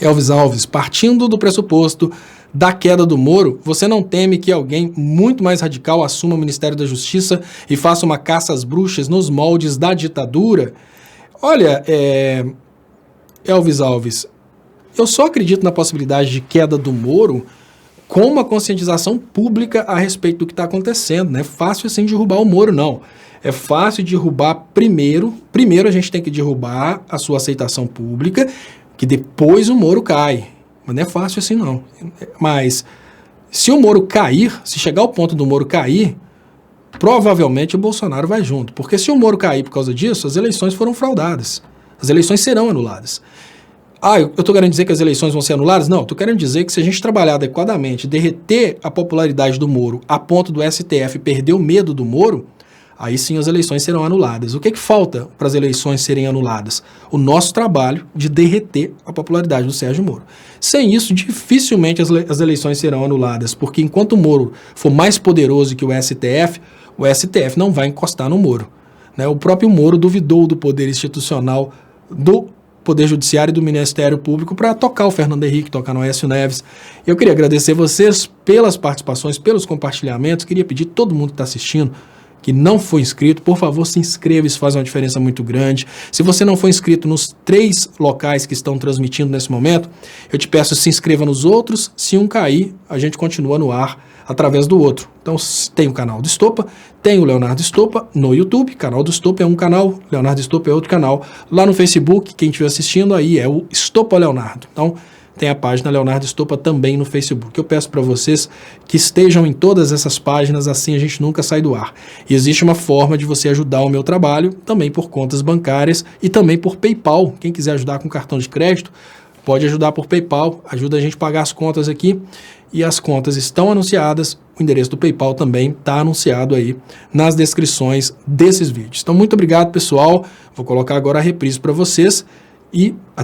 Elvis Alves. Partindo do pressuposto da queda do Moro, você não teme que alguém muito mais radical assuma o Ministério da Justiça e faça uma caça às bruxas nos moldes da ditadura? Olha, Elvis Alves, eu só acredito na possibilidade de queda do Moro com uma conscientização pública a respeito do que está acontecendo. Não é fácil assim derrubar o Moro, não. É fácil derrubar primeiro a gente tem que derrubar a sua aceitação pública, que depois o Moro cai. Mas não é fácil assim, não. Mas se o Moro cair, se chegar ao ponto do Moro cair, provavelmente o Bolsonaro vai junto. Porque se o Moro cair por causa disso, as eleições foram fraudadas. As eleições serão anuladas. Eu estou querendo dizer que as eleições vão ser anuladas? Não, estou querendo dizer que se a gente trabalhar adequadamente, derreter a popularidade do Moro a ponto do STF perder o medo do Moro, aí sim as eleições serão anuladas. O que falta para as eleições serem anuladas? O nosso trabalho de derreter a popularidade do Sérgio Moro. Sem isso, dificilmente as eleições serão anuladas, porque enquanto o Moro for mais poderoso que o STF não vai encostar no Moro. Né? O próprio Moro duvidou do poder institucional do Poder Judiciário e do Ministério Público para tocar o Fernando Henrique, tocar no Aécio Neves. Eu queria agradecer vocês pelas participações, pelos compartilhamentos. Queria pedir a todo mundo que está assistindo, que não foi inscrito, por favor, se inscreva, isso faz uma diferença muito grande. Se você não foi inscrito nos 3 locais que estão transmitindo nesse momento, eu te peço, se inscreva nos outros. Se um cair, a gente continua no ar através do outro. Então, tem o canal do Estopa, tem o Leonardo Estopa no YouTube, canal do Estopa é um canal, Leonardo Estopa é outro canal. Lá no Facebook, quem estiver assistindo aí é o Estopa Leonardo. Então, tem a página Leonardo Estopa também no Facebook. Eu peço para vocês que estejam em todas essas páginas, assim a gente nunca sai do ar. E existe uma forma de você ajudar o meu trabalho, também por contas bancárias e também por PayPal. Quem quiser ajudar com cartão de crédito, pode ajudar por PayPal, ajuda a gente a pagar as contas aqui. E as contas estão anunciadas, o endereço do PayPal também está anunciado aí nas descrições desses vídeos. Então, muito obrigado, pessoal. Vou colocar agora a reprise para vocês e até